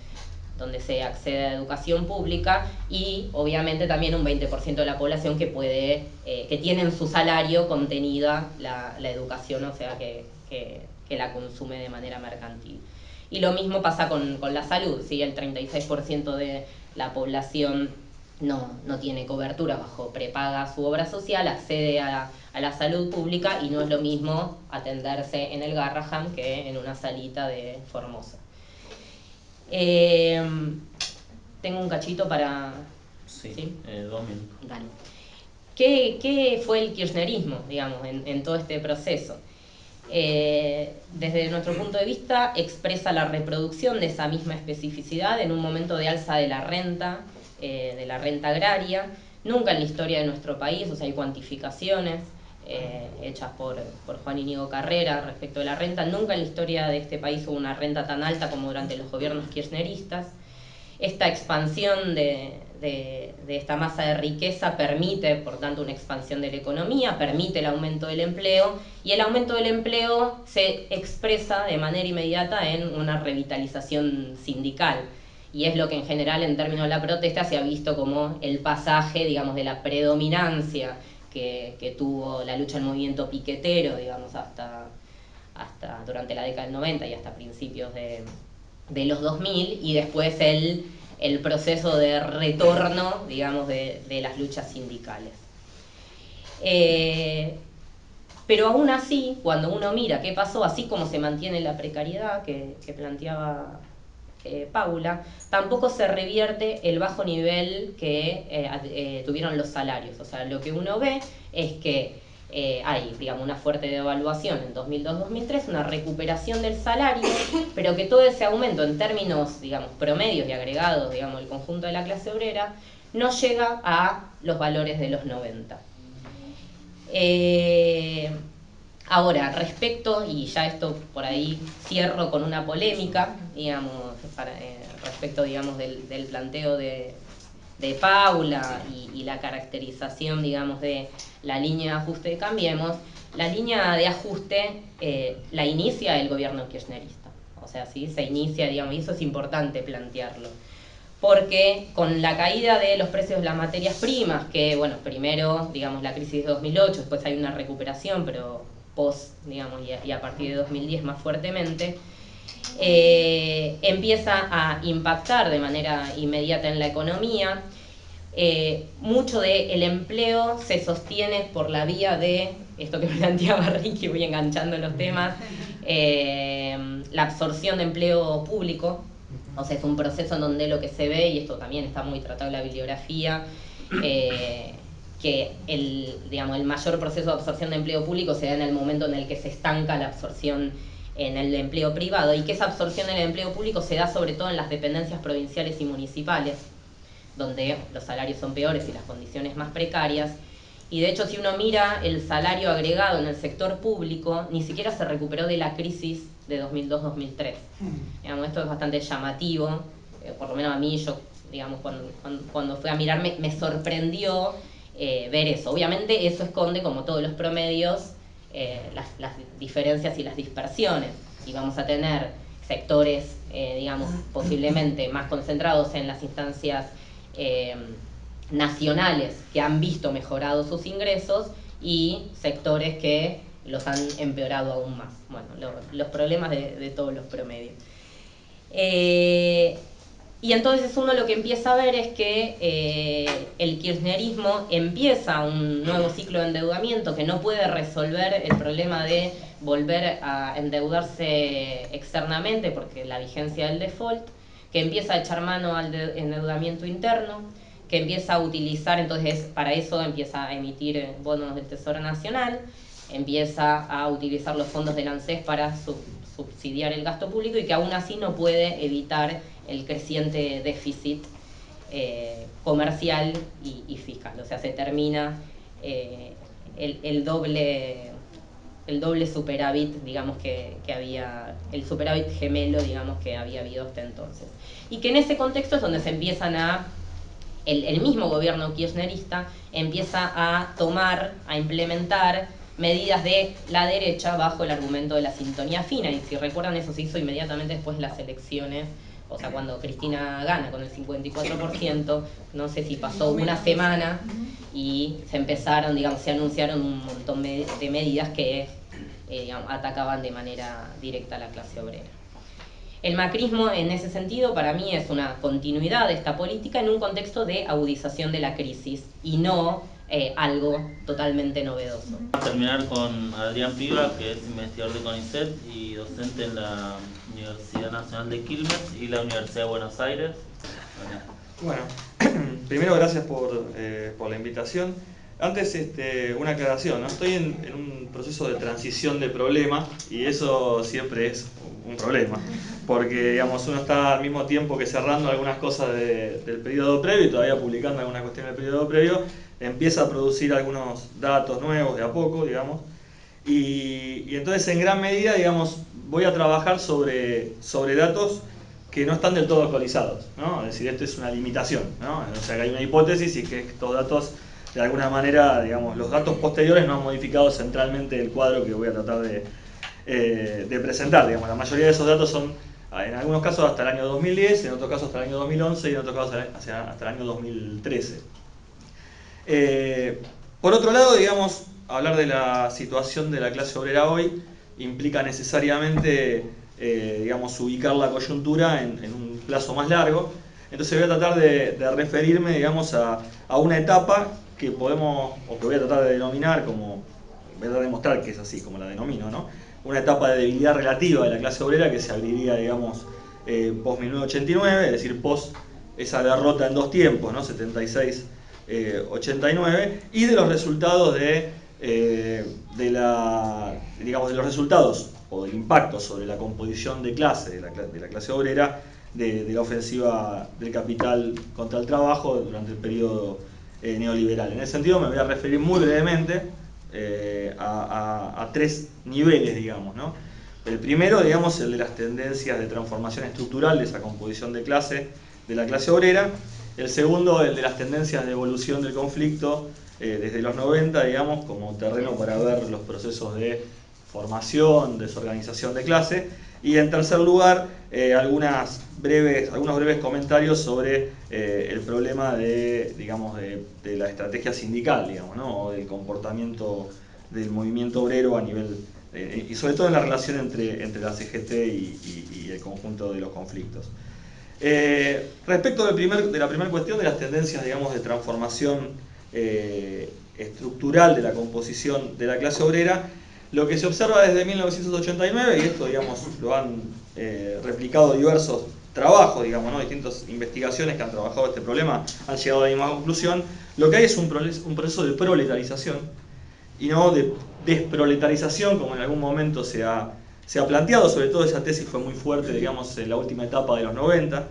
se accede a educación pública, y obviamente también un 20% de la población que tiene en su salario contenida la educación, o sea que la consume de manera mercantil. Y lo mismo pasa con la salud, ¿sí? El 36% de la población no tiene cobertura bajo prepaga su obra social, accede a la salud pública, y no es lo mismo atenderse en el Garrahan que en una salita de Formosa. Tengo un cachito para... Sí, ¿sí? 2 minutos. Dale. ¿Qué fue el kirchnerismo, digamos, en todo este proceso? Desde nuestro punto de vista, expresa la reproducción de esa misma especificidad en un momento de alza de la renta agraria. Nunca en la historia de nuestro país, o sea, hay cuantificaciones hechas por Juan Íñigo Carrera respecto de la renta. Nunca en la historia de este país hubo una renta tan alta como durante los gobiernos kirchneristas. Esta expansión de esta masa de riqueza permite, por tanto, una expansión de la economía, permite el aumento del empleo, y el aumento del empleo se expresa de manera inmediata en una revitalización sindical. Y es lo que en general, en términos de la protesta, se ha visto como el pasaje, digamos, de la predominancia que tuvo la lucha del movimiento piquetero, digamos, hasta durante la década del 90 y hasta principios de los 2000, y después el proceso de retorno, digamos, de las luchas sindicales. Pero aún así, cuando uno mira qué pasó, así como se mantiene la precariedad que planteaba Paula, tampoco se revierte el bajo nivel que tuvieron los salarios. O sea, lo que uno ve es que hay, digamos, una fuerte devaluación en 2002-2003, una recuperación del salario, pero que todo ese aumento en términos, digamos, promedios y agregados, digamos, del conjunto de la clase obrera, no llega a los valores de los 90. Ahora, respecto, y ya esto por ahí cierro con una polémica, digamos, respecto, digamos, del planteo de Paula y la caracterización, digamos, de la línea de ajuste de Cambiemos. La línea de ajuste la inicia el gobierno kirchnerista. O sea, sí, se inicia, digamos, y eso es importante plantearlo. Porque con la caída de los precios de las materias primas, que, bueno, primero, digamos, la crisis de 2008, después hay una recuperación, pero post, digamos, y a partir de 2010 más fuertemente, empieza a impactar de manera inmediata en la economía. Mucho del empleo se sostiene por la vía de, esto que planteaba Ricky, voy enganchando los temas, la absorción de empleo público. O sea, es un proceso en donde lo que se ve, y esto también está muy tratado en la bibliografía, que el mayor proceso de absorción de empleo público se da en el momento en el que se estanca la absorción en el empleo privado, y que esa absorción en el empleo público se da sobre todo en las dependencias provinciales y municipales, donde los salarios son peores y las condiciones más precarias. Y de hecho, si uno mira el salario agregado en el sector público, ni siquiera se recuperó de la crisis de 2002-2003. Digamos, esto es bastante llamativo, por lo menos a mí, yo, digamos, cuando fui a mirar me sorprendió ver eso. Obviamente eso esconde, como todos los promedios, las diferencias y las dispersiones, y vamos a tener sectores, digamos, posiblemente más concentrados en las instancias nacionales que han visto mejorados sus ingresos, y sectores que los han empeorado aún más. Bueno, los problemas de todos los promedios. Y entonces uno lo que empieza a ver es que el kirchnerismo empieza un nuevo ciclo de endeudamiento que no puede resolver el problema de volver a endeudarse externamente porque la vigencia del default, que empieza a echar mano al endeudamiento interno, que empieza a utilizar, entonces para eso empieza a emitir bonos del Tesoro Nacional, empieza a utilizar los fondos del ANSES para subsidiar el gasto público y que aún así no puede evitar el creciente déficit comercial y fiscal. O sea, se termina el doble superávit, digamos, que había, el superávit gemelo, digamos, que había habido hasta entonces. Y que en ese contexto es donde se empiezan el mismo gobierno kirchnerista empieza a tomar, a implementar medidas de la derecha bajo el argumento de la sintonía fina. Y si recuerdan, eso se hizo inmediatamente después de las elecciones. O sea, cuando Cristina gana con el 54%, no sé si pasó una semana y se empezaron, digamos, se anunciaron un montón de medidas que digamos, atacaban de manera directa a la clase obrera. El macrismo, en ese sentido, para mí es una continuidad de esta política en un contexto de agudización de la crisis y no algo totalmente novedoso. Vamos a terminar con Adrián Piva, que es investigador de CONICET y docente en la Universidad Nacional de Quilmes y la Universidad de Buenos Aires. Bueno, primero gracias por la invitación. Antes, una aclaración, ¿no? Estoy en un proceso de transición de problema y eso siempre es un problema, porque digamos, uno está al mismo tiempo que cerrando algunas cosas del periodo previo y todavía publicando algunas cuestiones del periodo previo, empieza a producir algunos datos nuevos de a poco, digamos, y entonces en gran medida, digamos, voy a trabajar sobre datos que no están del todo actualizados, ¿no? Es decir, esto es una limitación, ¿no? O sea, que hay una hipótesis y que estos datos, de alguna manera, digamos, los datos posteriores no han modificado centralmente el cuadro que voy a tratar de presentar, digamos. La mayoría de esos datos son, en algunos casos, hasta el año 2010, en otros casos hasta el año 2011 y en otros casos hasta el año 2013. Por otro lado, digamos, hablar de la situación de la clase obrera hoy implica necesariamente, digamos, ubicar la coyuntura en un plazo más largo. Entonces voy a tratar de referirme, digamos, a una etapa que podemos, o que voy a tratar de denominar como, voy a tratar de mostrar que es así como la denomino, ¿no? Una etapa de debilidad relativa de la clase obrera que se abriría, digamos, post-1989, es decir, post esa derrota en dos tiempos, ¿no? 76-89, y de los resultados de los resultados o del impacto sobre la composición de clase, de la clase obrera, de la ofensiva del capital contra el trabajo durante el periodo neoliberal. En ese sentido me voy a referir muy brevemente a tres niveles, digamos, ¿no? El primero, digamos, el de las tendencias de transformación estructural de esa composición de clase, de la clase obrera. El segundo, el de las tendencias de evolución del conflicto desde los 90, digamos, como terreno para ver los procesos de formación, desorganización de clase. Y en tercer lugar, algunos breves comentarios sobre el problema de la estrategia sindical, digamos, ¿no? O del comportamiento del movimiento obrero a nivel, y sobre todo en la relación entre la CGT y el conjunto de los conflictos. Respecto de la primera cuestión, de las tendencias, digamos, de transformación estructural de la composición de la clase obrera, lo que se observa desde 1989, y esto, digamos, lo han replicado diversos trabajos, digamos, ¿no? Distintas investigaciones que han trabajado este problema han llegado a la misma conclusión. Lo que hay es un proceso de proletarización y no de desproletarización, como en algún momento se ha planteado. Sobre todo esa tesis fue muy fuerte, digamos, en la última etapa de los 90.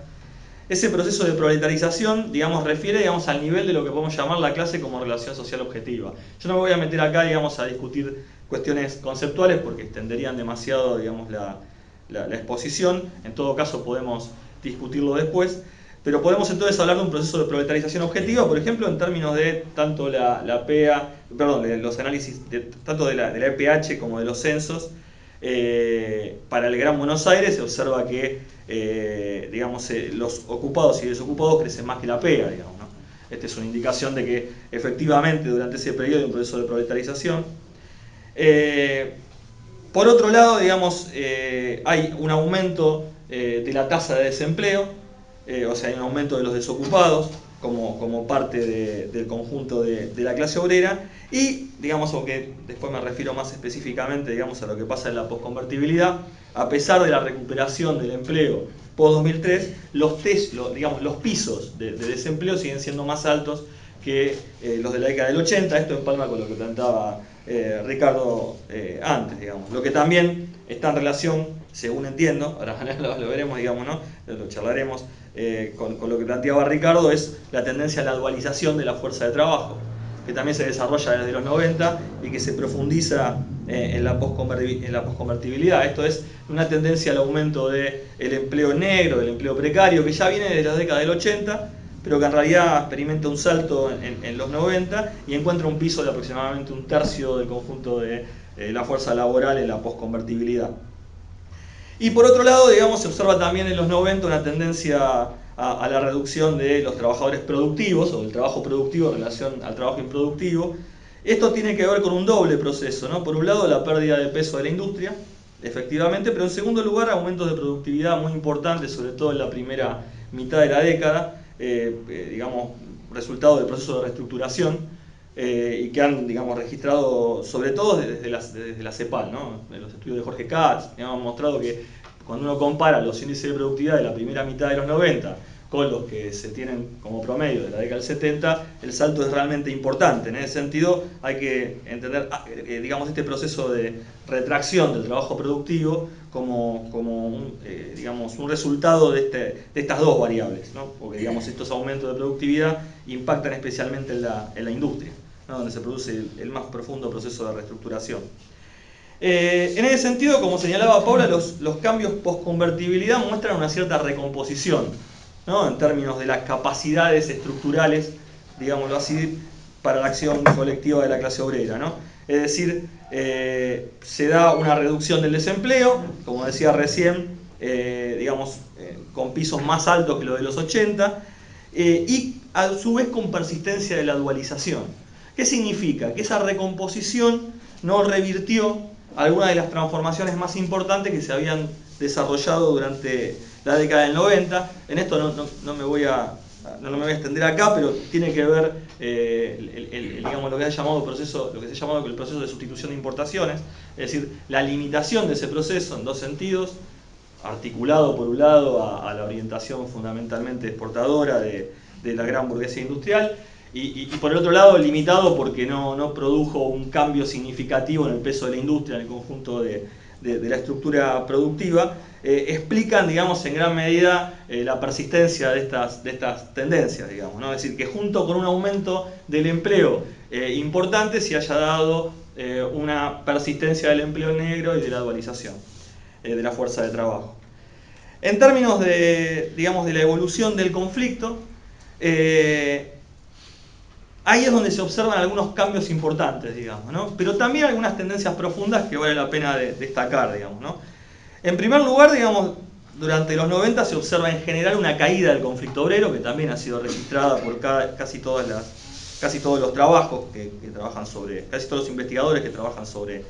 Ese proceso de proletarización, digamos, refiere, digamos, al nivel de lo que podemos llamar la clase como relación social objetiva. Yo no me voy a meter acá, digamos, a discutir cuestiones conceptuales porque extenderían demasiado, digamos, la exposición. En todo caso podemos discutirlo después, pero podemos entonces hablar de un proceso de proletarización objetiva, por ejemplo, en términos de tanto de los análisis tanto de la EPH como de los censos. Para el Gran Buenos Aires se observa que los ocupados y desocupados crecen más que la PEA, digamos, ¿no? Esta es una indicación de que efectivamente durante ese periodo hay un proceso de proletarización. Por otro lado, digamos, hay un aumento de la tasa de desempleo o sea, hay un aumento de los desocupados como parte del conjunto de la clase obrera, y, digamos, aunque después me refiero más específicamente, digamos, a lo que pasa en la posconvertibilidad, a pesar de la recuperación del empleo post-2003, los pisos de desempleo siguen siendo más altos que los de la década del 80, esto empalma con lo que planteaba Ricardo antes, digamos. Lo que también está en relación, según entiendo, ahora lo veremos, digamos, ¿no? Lo charlaremos, con lo que planteaba Ricardo, es la tendencia a la dualización de la fuerza de trabajo, que también se desarrolla desde los 90 y que se profundiza en la posconvertibilidad. Esto es una tendencia al aumento del empleo negro, del empleo precario, que ya viene desde la década del 80, pero que en realidad experimenta un salto en los 90 y encuentra un piso de aproximadamente un tercio del conjunto de la fuerza laboral en la posconvertibilidad. Y por otro lado, digamos, se observa también en los 90 una tendencia a la reducción de los trabajadores productivos, o del trabajo productivo en relación al trabajo improductivo. Esto tiene que ver con un doble proceso, ¿no? Por un lado, la pérdida de peso de la industria, efectivamente, pero en segundo lugar, aumentos de productividad muy importantes, sobre todo en la primera mitad de la década, digamos, resultado del proceso de reestructuración, y que han, digamos, registrado, sobre todo desde la CEPAL, ¿no? En los estudios de Jorge Katz, hemos mostrado que cuando uno compara los índices de productividad de la primera mitad de los 90 con los que se tienen como promedio de la década del 70, el salto es realmente importante. En ese sentido, hay que entender, digamos, este proceso de retracción del trabajo productivo como un resultado de estas dos variables, ¿no? Porque, digamos, estos aumentos de productividad impactan especialmente en la industria, ¿no? Donde se produce el más profundo proceso de reestructuración. En ese sentido, como señalaba Paula, los cambios post-convertibilidad muestran una cierta recomposición, ¿no? En términos de las capacidades estructurales, digámoslo así, para la acción colectiva de la clase obrera, ¿no? Es decir, se da una reducción del desempleo, como decía recién, con pisos más altos que los de los 80, y a su vez con persistencia de la dualización. ¿Qué significa? Que esa recomposición no revirtió algunas de las transformaciones más importantes que se habían desarrollado durante la década del 90. En esto no me voy a extender acá, pero tiene que ver digamos, lo que se ha llamado el proceso de sustitución de importaciones, es decir, la limitación de ese proceso en dos sentidos, articulado por un lado a la orientación fundamentalmente exportadora de la gran burguesía industrial, y por el otro lado limitado porque no produjo un cambio significativo en el peso de la industria en el conjunto de la estructura productiva, explican, digamos, en gran medida la persistencia de estas tendencias, digamos, ¿no? Es decir, que junto con un aumento del empleo importante se haya dado una persistencia del empleo negro y de la dualización de la fuerza de trabajo. En términos de la evolución del conflicto, ahí es donde se observan algunos cambios importantes, digamos, ¿no? Pero también algunas tendencias profundas que vale la pena destacar, digamos, ¿no? En primer lugar, digamos, durante los 90 se observa en general una caída del conflicto obrero, que también ha sido registrada por casi todos los trabajos que trabajan casi todos los investigadores que trabajan sobre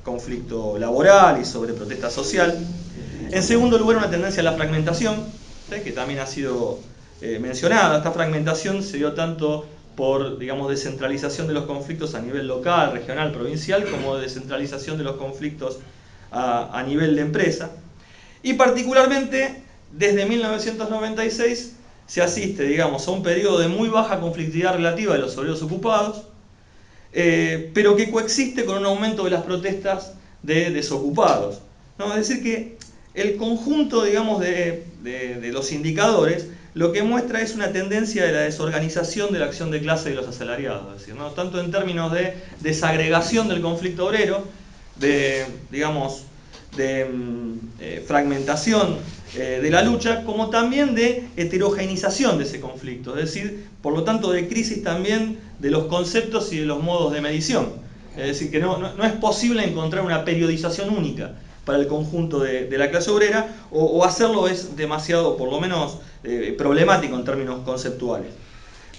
conflicto laboral y sobre protesta social. En segundo lugar, una tendencia a la fragmentación, ¿sí? Que también ha sido mencionada. Esta fragmentación se dio tanto por, digamos, descentralización de los conflictos a nivel local, regional, provincial, como descentralización de los conflictos a nivel de empresa. Y particularmente, desde 1996 se asiste, digamos, a un periodo de muy baja conflictividad relativa de los obreros ocupados, pero que coexiste con un aumento de las protestas de desocupados, ¿no? Es decir que el conjunto, digamos, de los indicadores lo que muestra es una tendencia de la desorganización de la acción de clase de los asalariados, es decir, ¿no? Tanto en términos de desagregación del conflicto obrero, de fragmentación de la lucha, como también de heterogeneización de ese conflicto, es decir, por lo tanto de crisis también de los conceptos y de los modos de medición. Es decir, que no es posible encontrar una periodización única para el conjunto de la clase obrera, o hacerlo es demasiado, por lo menos, problemático en términos conceptuales.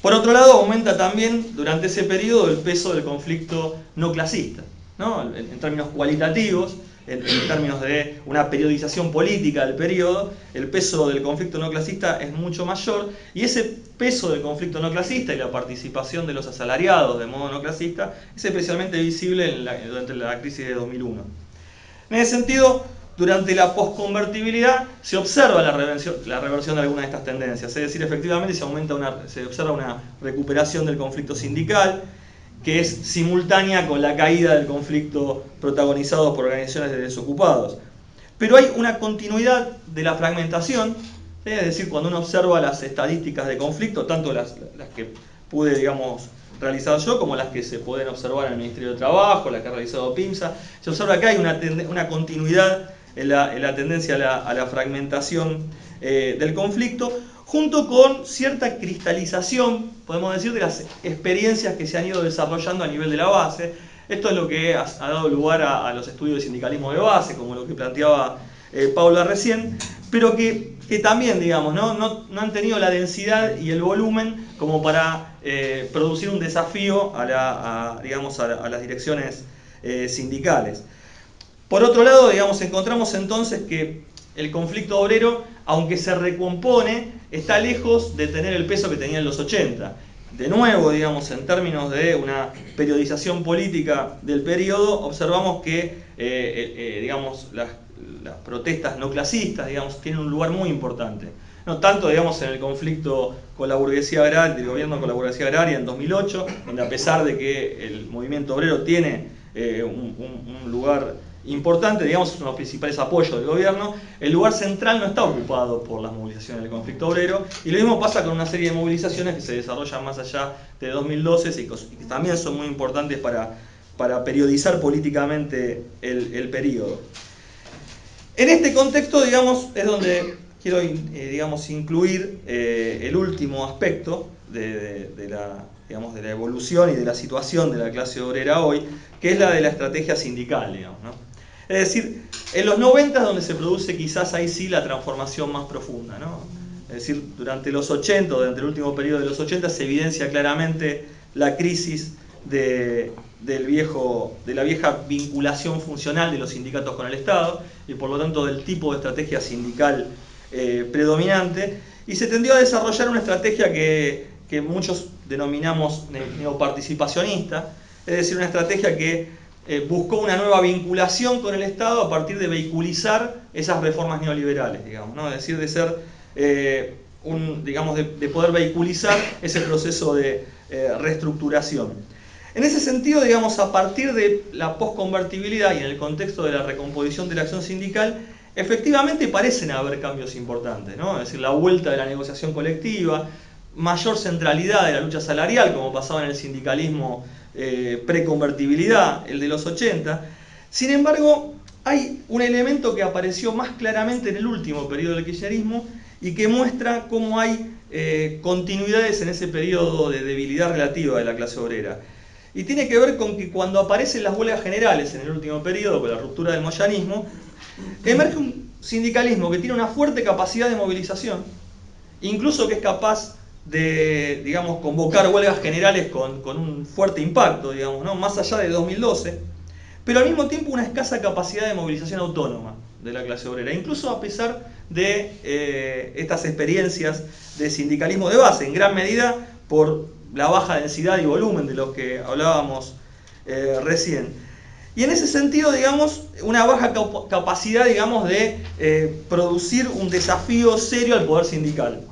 Por otro lado, aumenta también durante ese periodo el peso del conflicto no clasista, ¿no? En términos cualitativos, en términos de una periodización política del periodo, el peso del conflicto no clasista es mucho mayor, y ese peso del conflicto no clasista y la participación de los asalariados de modo no clasista es especialmente visible durante la crisis de 2001. En ese sentido, durante la posconvertibilidad se observa la reversión de algunas de estas tendencias, es decir, efectivamente se observa una recuperación del conflicto sindical, que es simultánea con la caída del conflicto protagonizado por organizaciones de desocupados. Pero hay una continuidad de la fragmentación, es decir, cuando uno observa las estadísticas de conflicto, tanto las que pude, digamos, realizar yo, como las que se pueden observar en el Ministerio de Trabajo, las que ha realizado PIMSA, se observa que hay una continuidad en la tendencia a la fragmentación del conflicto, junto con cierta cristalización, podemos decir, de las experiencias que se han ido desarrollando a nivel de la base. Esto es lo que ha dado lugar a los estudios de sindicalismo de base, como lo que planteaba Paula recién, pero que también, digamos, no han tenido la densidad y el volumen como para producir un desafío a las direcciones sindicales. Por otro lado, digamos, encontramos entonces que el conflicto obrero, aunque se recompone, está lejos de tener el peso que tenía en los 80. De nuevo, digamos, en términos de una periodización política del periodo, observamos que digamos, las protestas no clasistas, digamos, tienen un lugar muy importante. No tanto, digamos, en el conflicto con la burguesía agraria, del gobierno con la burguesía agraria en 2008, donde a pesar de que el movimiento obrero tiene un lugar importante, digamos, uno de los principales apoyos del gobierno, el lugar central no está ocupado por las movilizaciones del conflicto obrero, y lo mismo pasa con una serie de movilizaciones que se desarrollan más allá de 2012 y que también son muy importantes para periodizar políticamente el periodo. En este contexto, digamos, es donde quiero digamos, incluir el último aspecto de la evolución y de la situación de la clase obrera hoy, que es la de la estrategia sindical, digamos, ¿no? Es decir, en los 90 es donde se produce quizás ahí sí la transformación más profunda, ¿no? Es decir, durante los 80, durante el último periodo de los 80, se evidencia claramente la crisis de la vieja vinculación funcional de los sindicatos con el Estado y por lo tanto del tipo de estrategia sindical predominante, y se tendió a desarrollar una estrategia que muchos denominamos neoparticipacionista, es decir, una estrategia que buscó una nueva vinculación con el Estado a partir de vehiculizar esas reformas neoliberales, digamos, ¿no? Es decir, de ser de poder vehiculizar ese proceso de reestructuración. En ese sentido, digamos, a partir de la posconvertibilidad y en el contexto de la recomposición de la acción sindical, efectivamente parecen haber cambios importantes, ¿no? Es decir, la vuelta de la negociación colectiva, mayor centralidad de la lucha salarial, como pasaba en el sindicalismo preconvertibilidad, el de los 80. Sin embargo, hay un elemento que apareció más claramente en el último periodo del kirchnerismo y que muestra cómo hay continuidades en ese periodo de debilidad relativa de la clase obrera. Y tiene que ver con que cuando aparecen las huelgas generales en el último periodo, con la ruptura del moyanismo, emerge un sindicalismo que tiene una fuerte capacidad de movilización, incluso que es capaz de, digamos, convocar huelgas generales con un fuerte impacto, digamos, ¿no? Más allá de 2012, pero al mismo tiempo una escasa capacidad de movilización autónoma de la clase obrera, incluso a pesar de estas experiencias de sindicalismo de base, en gran medida por la baja densidad y volumen de los que hablábamos recién. Y en ese sentido, digamos, una baja capacidad, digamos, de producir un desafío serio al poder sindical.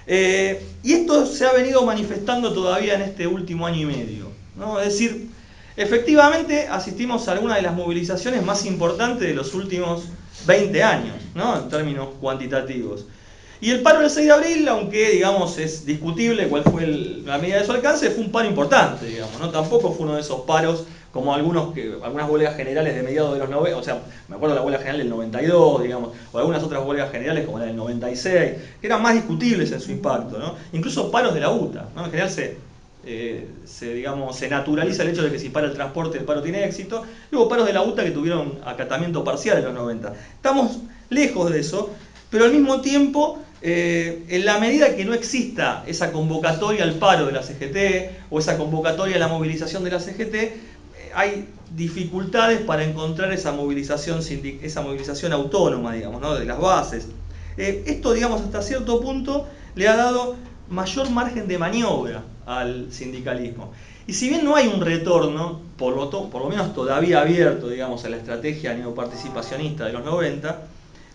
Y esto se ha venido manifestando todavía en este último año y medio, ¿no? Es decir, efectivamente asistimos a alguna de las movilizaciones más importantes de los últimos 20 años, ¿no? En términos cuantitativos. Y el paro del 6 de abril, aunque digamos es discutible cuál fue la medida de su alcance, fue un paro importante, digamos, ¿no? Tampoco fue uno de esos paros como algunas huelgas generales de mediados de los 90, o sea, me acuerdo de la huelga general del 92, digamos, o algunas otras huelgas generales como la del 96, que eran más discutibles en su impacto, ¿no? Incluso paros de la UTA, ¿no? En general se naturaliza el hecho de que si para el transporte el paro tiene éxito. Luego paros de la UTA que tuvieron acatamiento parcial en los 90. Estamos lejos de eso, pero al mismo tiempo, en la medida que no exista esa convocatoria al paro de la CGT o esa convocatoria a la movilización de la CGT, hay dificultades para encontrar esa movilización autónoma, digamos, ¿no? De las bases. Esto, digamos, hasta cierto punto le ha dado mayor margen de maniobra al sindicalismo. Y si bien no hay un retorno, por lo menos todavía abierto, digamos, a la estrategia neoparticipacionista de los 90,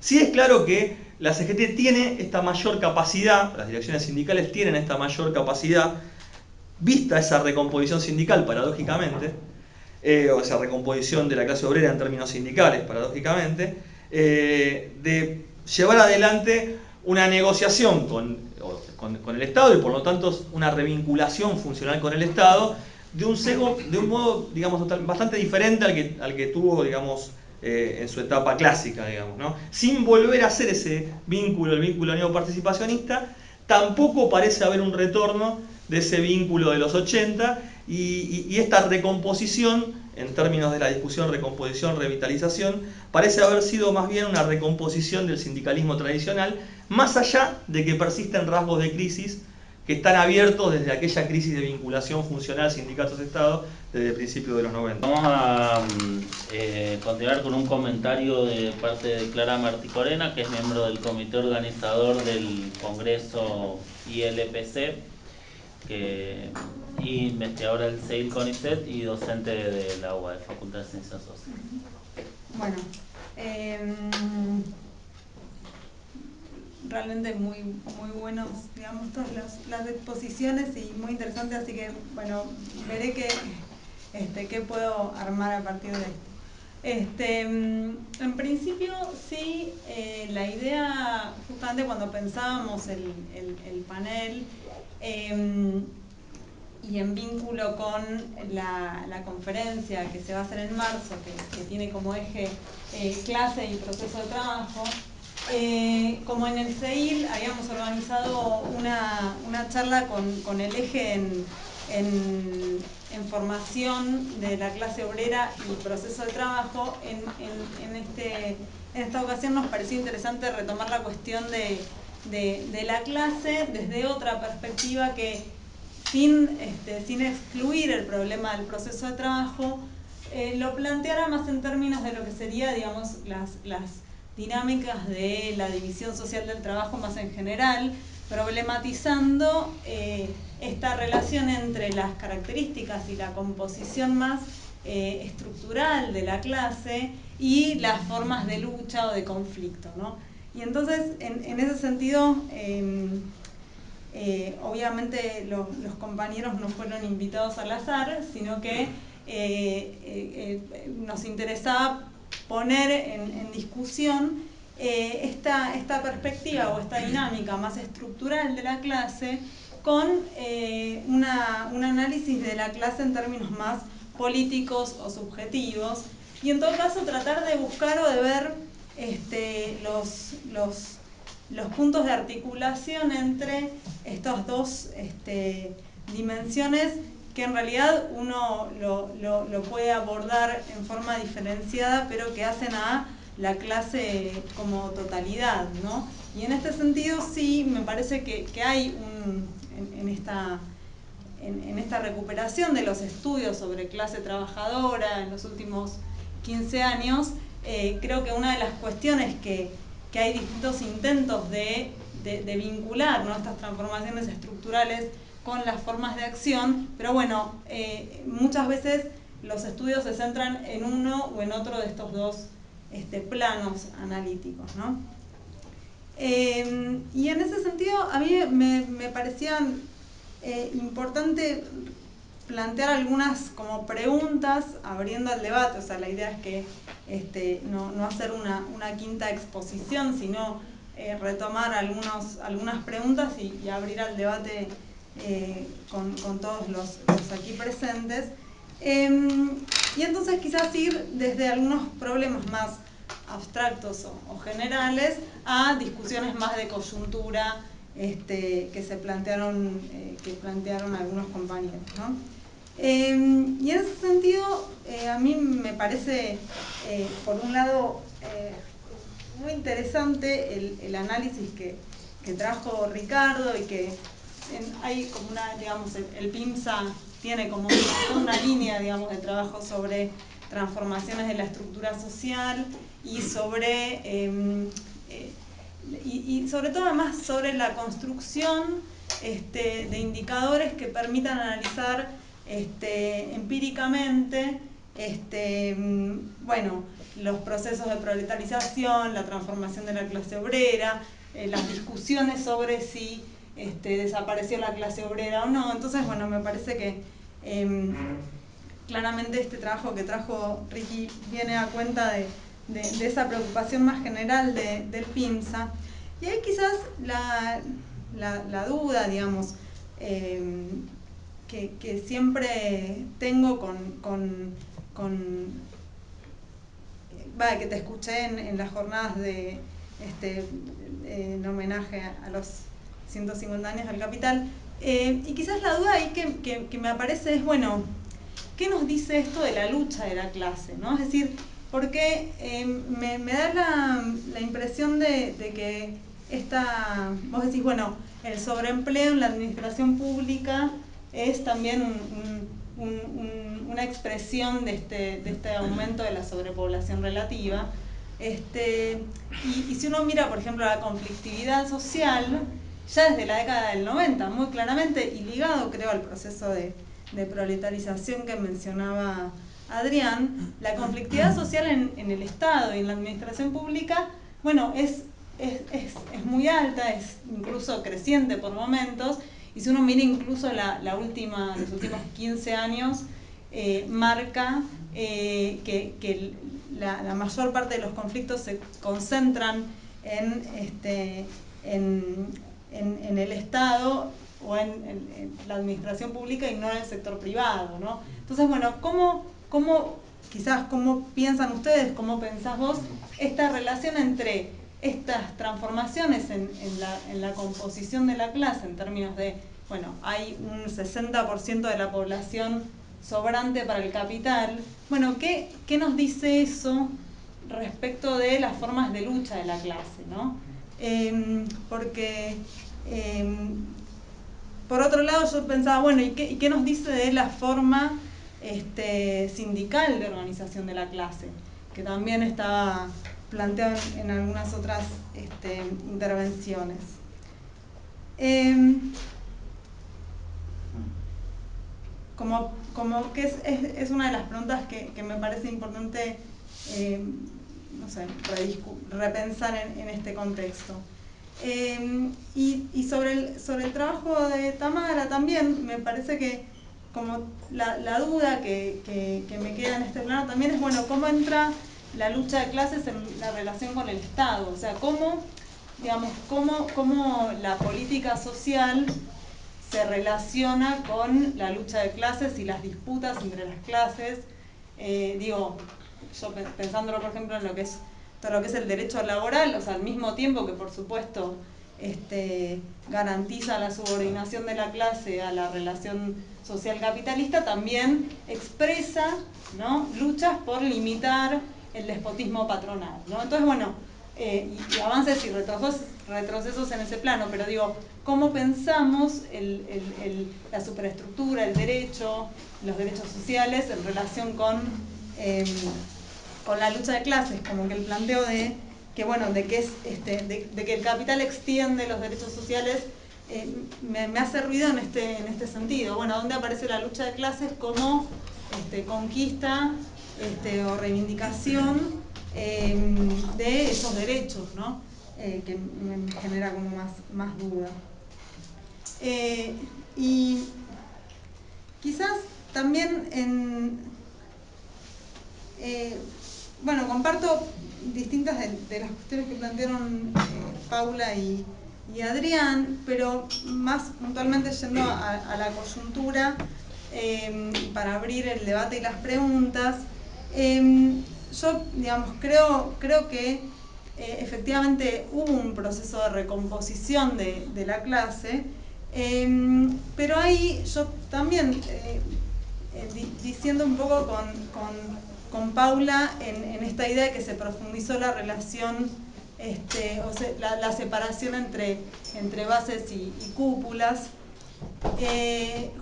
sí es claro que la CGT tiene esta mayor capacidad, las direcciones sindicales tienen esta mayor capacidad, vista esa recomposición sindical, paradójicamente, o esa recomposición de la clase obrera en términos sindicales, paradójicamente, de llevar adelante una negociación con el Estado y por lo tanto una revinculación funcional con el Estado de un modo, digamos, bastante diferente al que tuvo, digamos, en su etapa clásica, digamos, ¿no? Sin volver a hacer ese vínculo, el vínculo neoparticipacionista, tampoco parece haber un retorno de ese vínculo de los 80 y esta recomposición, en términos de la discusión recomposición, revitalización, parece haber sido más bien una recomposición del sindicalismo tradicional, más allá de que persisten rasgos de crisis que están abiertos desde aquella crisis de vinculación funcional sindicatos-Estado desde el principio de los 90. Vamos a continuar con un comentario de parte de Clara Martí-Corena, que es miembro del comité organizador del Congreso ILPC, y investigadora del CEIL CONICET y docente de la UBA, de Facultad de Ciencias Sociales. Bueno, realmente muy buenos, digamos, todas las exposiciones y muy interesantes, así que, bueno, veré qué puedo armar a partir de esto. En principio, sí, la idea, justamente cuando pensábamos el panel, y en vínculo con la conferencia que se va a hacer en marzo, que tiene como eje clase y proceso de trabajo, como en el CEIL habíamos organizado una charla con el eje en formación de la clase obrera y proceso de trabajo, en esta ocasión nos pareció interesante retomar la cuestión de la clase desde otra perspectiva que, sin excluir el problema del proceso de trabajo, lo planteara más en términos de lo que sería, digamos, las dinámicas de la división social del trabajo más en general, problematizando esta relación entre las características y la composición más estructural de la clase y las formas de lucha o de conflicto, ¿no? Y entonces, en ese sentido, obviamente los compañeros no fueron invitados al azar, sino que nos interesaba poner en discusión esta perspectiva o esta dinámica más estructural de la clase con un análisis de la clase en términos más políticos o subjetivos, y en todo caso tratar de buscar o de ver los puntos de articulación entre estas dos dimensiones, que en realidad uno lo puede abordar en forma diferenciada, pero que hacen a la clase como totalidad, ¿no? Y en este sentido sí me parece que hay en esta recuperación de los estudios sobre clase trabajadora en los últimos 15 años, creo que una de las cuestiones que hay distintos intentos de vincular, ¿no?, estas transformaciones estructurales con las formas de acción, pero bueno, muchas veces los estudios se centran en uno o en otro de estos dos planos analíticos, ¿no? Y en ese sentido a mí me parecían importante plantear algunas como preguntas abriendo el debate. O sea, la idea es que no hacer una quinta exposición, sino retomar algunas preguntas y abrir al debate con todos los aquí presentes. Y entonces quizás ir desde algunos problemas más abstractos o generales a discusiones más de coyuntura que plantearon algunos compañeros, ¿no? Y en ese sentido, a mí me parece, por un lado, muy interesante el análisis que trajo Ricardo y que hay como una, digamos, el PIMSA tiene como una línea, digamos, de trabajo sobre transformaciones de la estructura social y sobre, y sobre todo además sobre la construcción de indicadores que permitan analizar empíricamente bueno, los procesos de proletarización, la transformación de la clase obrera, las discusiones sobre si desapareció la clase obrera o no. Entonces, bueno, me parece que claramente este trabajo que trajo Ricky viene a cuenta de esa preocupación más general del PIMSA. Y ahí quizás la duda, digamos, que siempre tengo que te escuché en las jornadas en homenaje a los 150 años del Capital, y quizás la duda ahí que me aparece es, bueno, ¿qué nos dice esto de la lucha de la clase, ¿no? Es decir, porque me da la impresión de que vos decís, bueno, el sobreempleo en la administración pública es también una expresión de este aumento de la sobrepoblación relativa. Y si uno mira, por ejemplo, la conflictividad social, ya desde la década del 90, muy claramente, y ligado, creo, al proceso de proletarización que mencionaba Adrián, la conflictividad social en el Estado y en la administración pública, bueno, es muy alta, es incluso creciente por momentos, y si uno mira incluso los últimos 15 años, marca que la mayor parte de los conflictos se concentran en el Estado o en la administración pública y no en el sector privado, ¿no? Entonces, bueno, ¿cómo piensan ustedes, cómo pensás vos esta relación entre estas transformaciones en la composición de la clase en términos de, bueno, hay un 60% de la población sobrante para el capital? Bueno, ¿qué nos dice eso respecto de las formas de lucha de la clase, ¿no? Porque por otro lado yo pensaba, bueno, ¿y qué nos dice de la forma sindical de organización de la clase? Que también estaba planteado en algunas otras intervenciones. Como que es una de las preguntas que me parece importante no sé, repensar en este contexto. Y sobre el trabajo de Tamara también me parece que como la duda que me queda en este plano también es, bueno, cómo entra la lucha de clases en la relación con el Estado, o sea, cómo la política social se relaciona con la lucha de clases y las disputas entre las clases. Yo pensándolo, por ejemplo, en lo que es todo lo que es el derecho laboral, o sea, al mismo tiempo que por supuesto garantiza la subordinación de la clase a la relación social capitalista, también expresa, ¿no?, luchas por limitar el despotismo patronal, ¿no? Entonces, bueno, y avances y retrocesos en ese plano, pero digo, ¿cómo pensamos la superestructura, el derecho, los derechos sociales en relación con la lucha de clases? Como que el planteo de que el capital extiende los derechos sociales me hace ruido en este sentido. Bueno, ¿dónde aparece la lucha de clases como conquista o reivindicación de esos derechos, ¿no? Que me genera como más duda. Y quizás también bueno, comparto distintas de las cuestiones que plantearon Paula y Adrián, pero más puntualmente yendo a la coyuntura, para abrir el debate y las preguntas, yo, digamos, creo que efectivamente hubo un proceso de recomposición de la clase, pero ahí yo también, diciendo un poco con Paula en esta idea de que se profundizó la relación, o sea, la separación entre bases y cúpulas,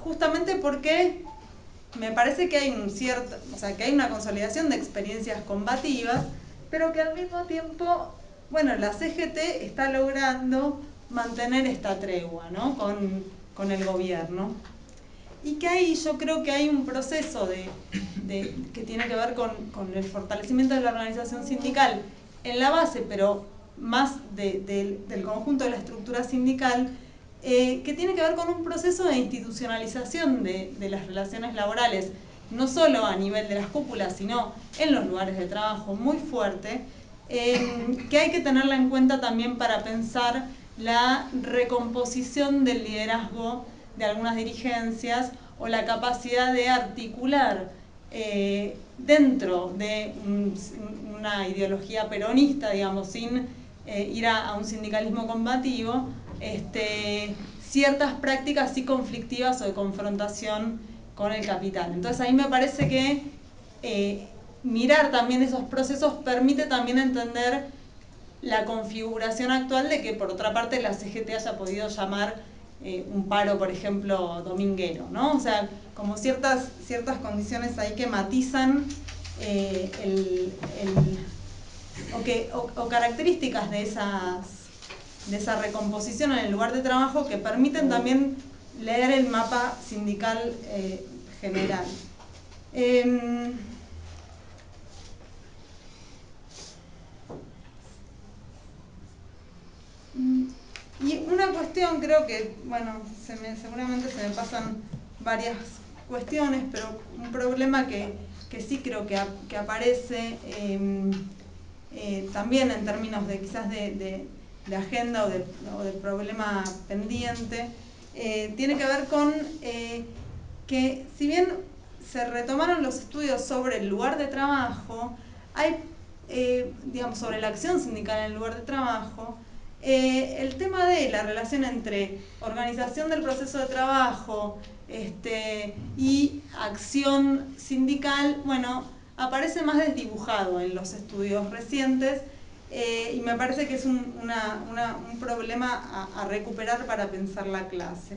justamente porque me parece que hay que hay una consolidación de experiencias combativas, pero que al mismo tiempo, bueno, la CGT está logrando mantener esta tregua, ¿no?, con el gobierno. Y que ahí yo creo que hay un proceso que tiene que ver con el fortalecimiento de la organización sindical en la base, pero más del conjunto de la estructura sindical, que tiene que ver con un proceso de institucionalización de las relaciones laborales, no solo a nivel de las cúpulas, sino en los lugares de trabajo, muy fuerte, que hay que tenerla en cuenta también para pensar la recomposición del liderazgo de algunas dirigencias o la capacidad de articular dentro de una ideología peronista, digamos, sin ir a un sindicalismo combativo, ciertas prácticas sí conflictivas o de confrontación con el capital. Entonces ahí me parece que mirar también esos procesos permite también entender la configuración actual de que por otra parte la CGT haya podido llamar un paro, por ejemplo, dominguero, ¿no? O sea, como ciertas condiciones ahí que matizan o características de esa recomposición en el lugar de trabajo que permiten también leer el mapa sindical general. Y una cuestión, creo que, bueno, seguramente se me pasan varias cuestiones, pero un problema que sí creo que aparece también en términos de quizás de agenda o de problema pendiente, tiene que ver con que si bien se retomaron los estudios sobre el lugar de trabajo, hay, digamos, sobre la acción sindical en el lugar de trabajo, el tema de la relación entre organización del proceso de trabajo y acción sindical, bueno, aparece más desdibujado en los estudios recientes y me parece que es un problema a recuperar para pensar la clase.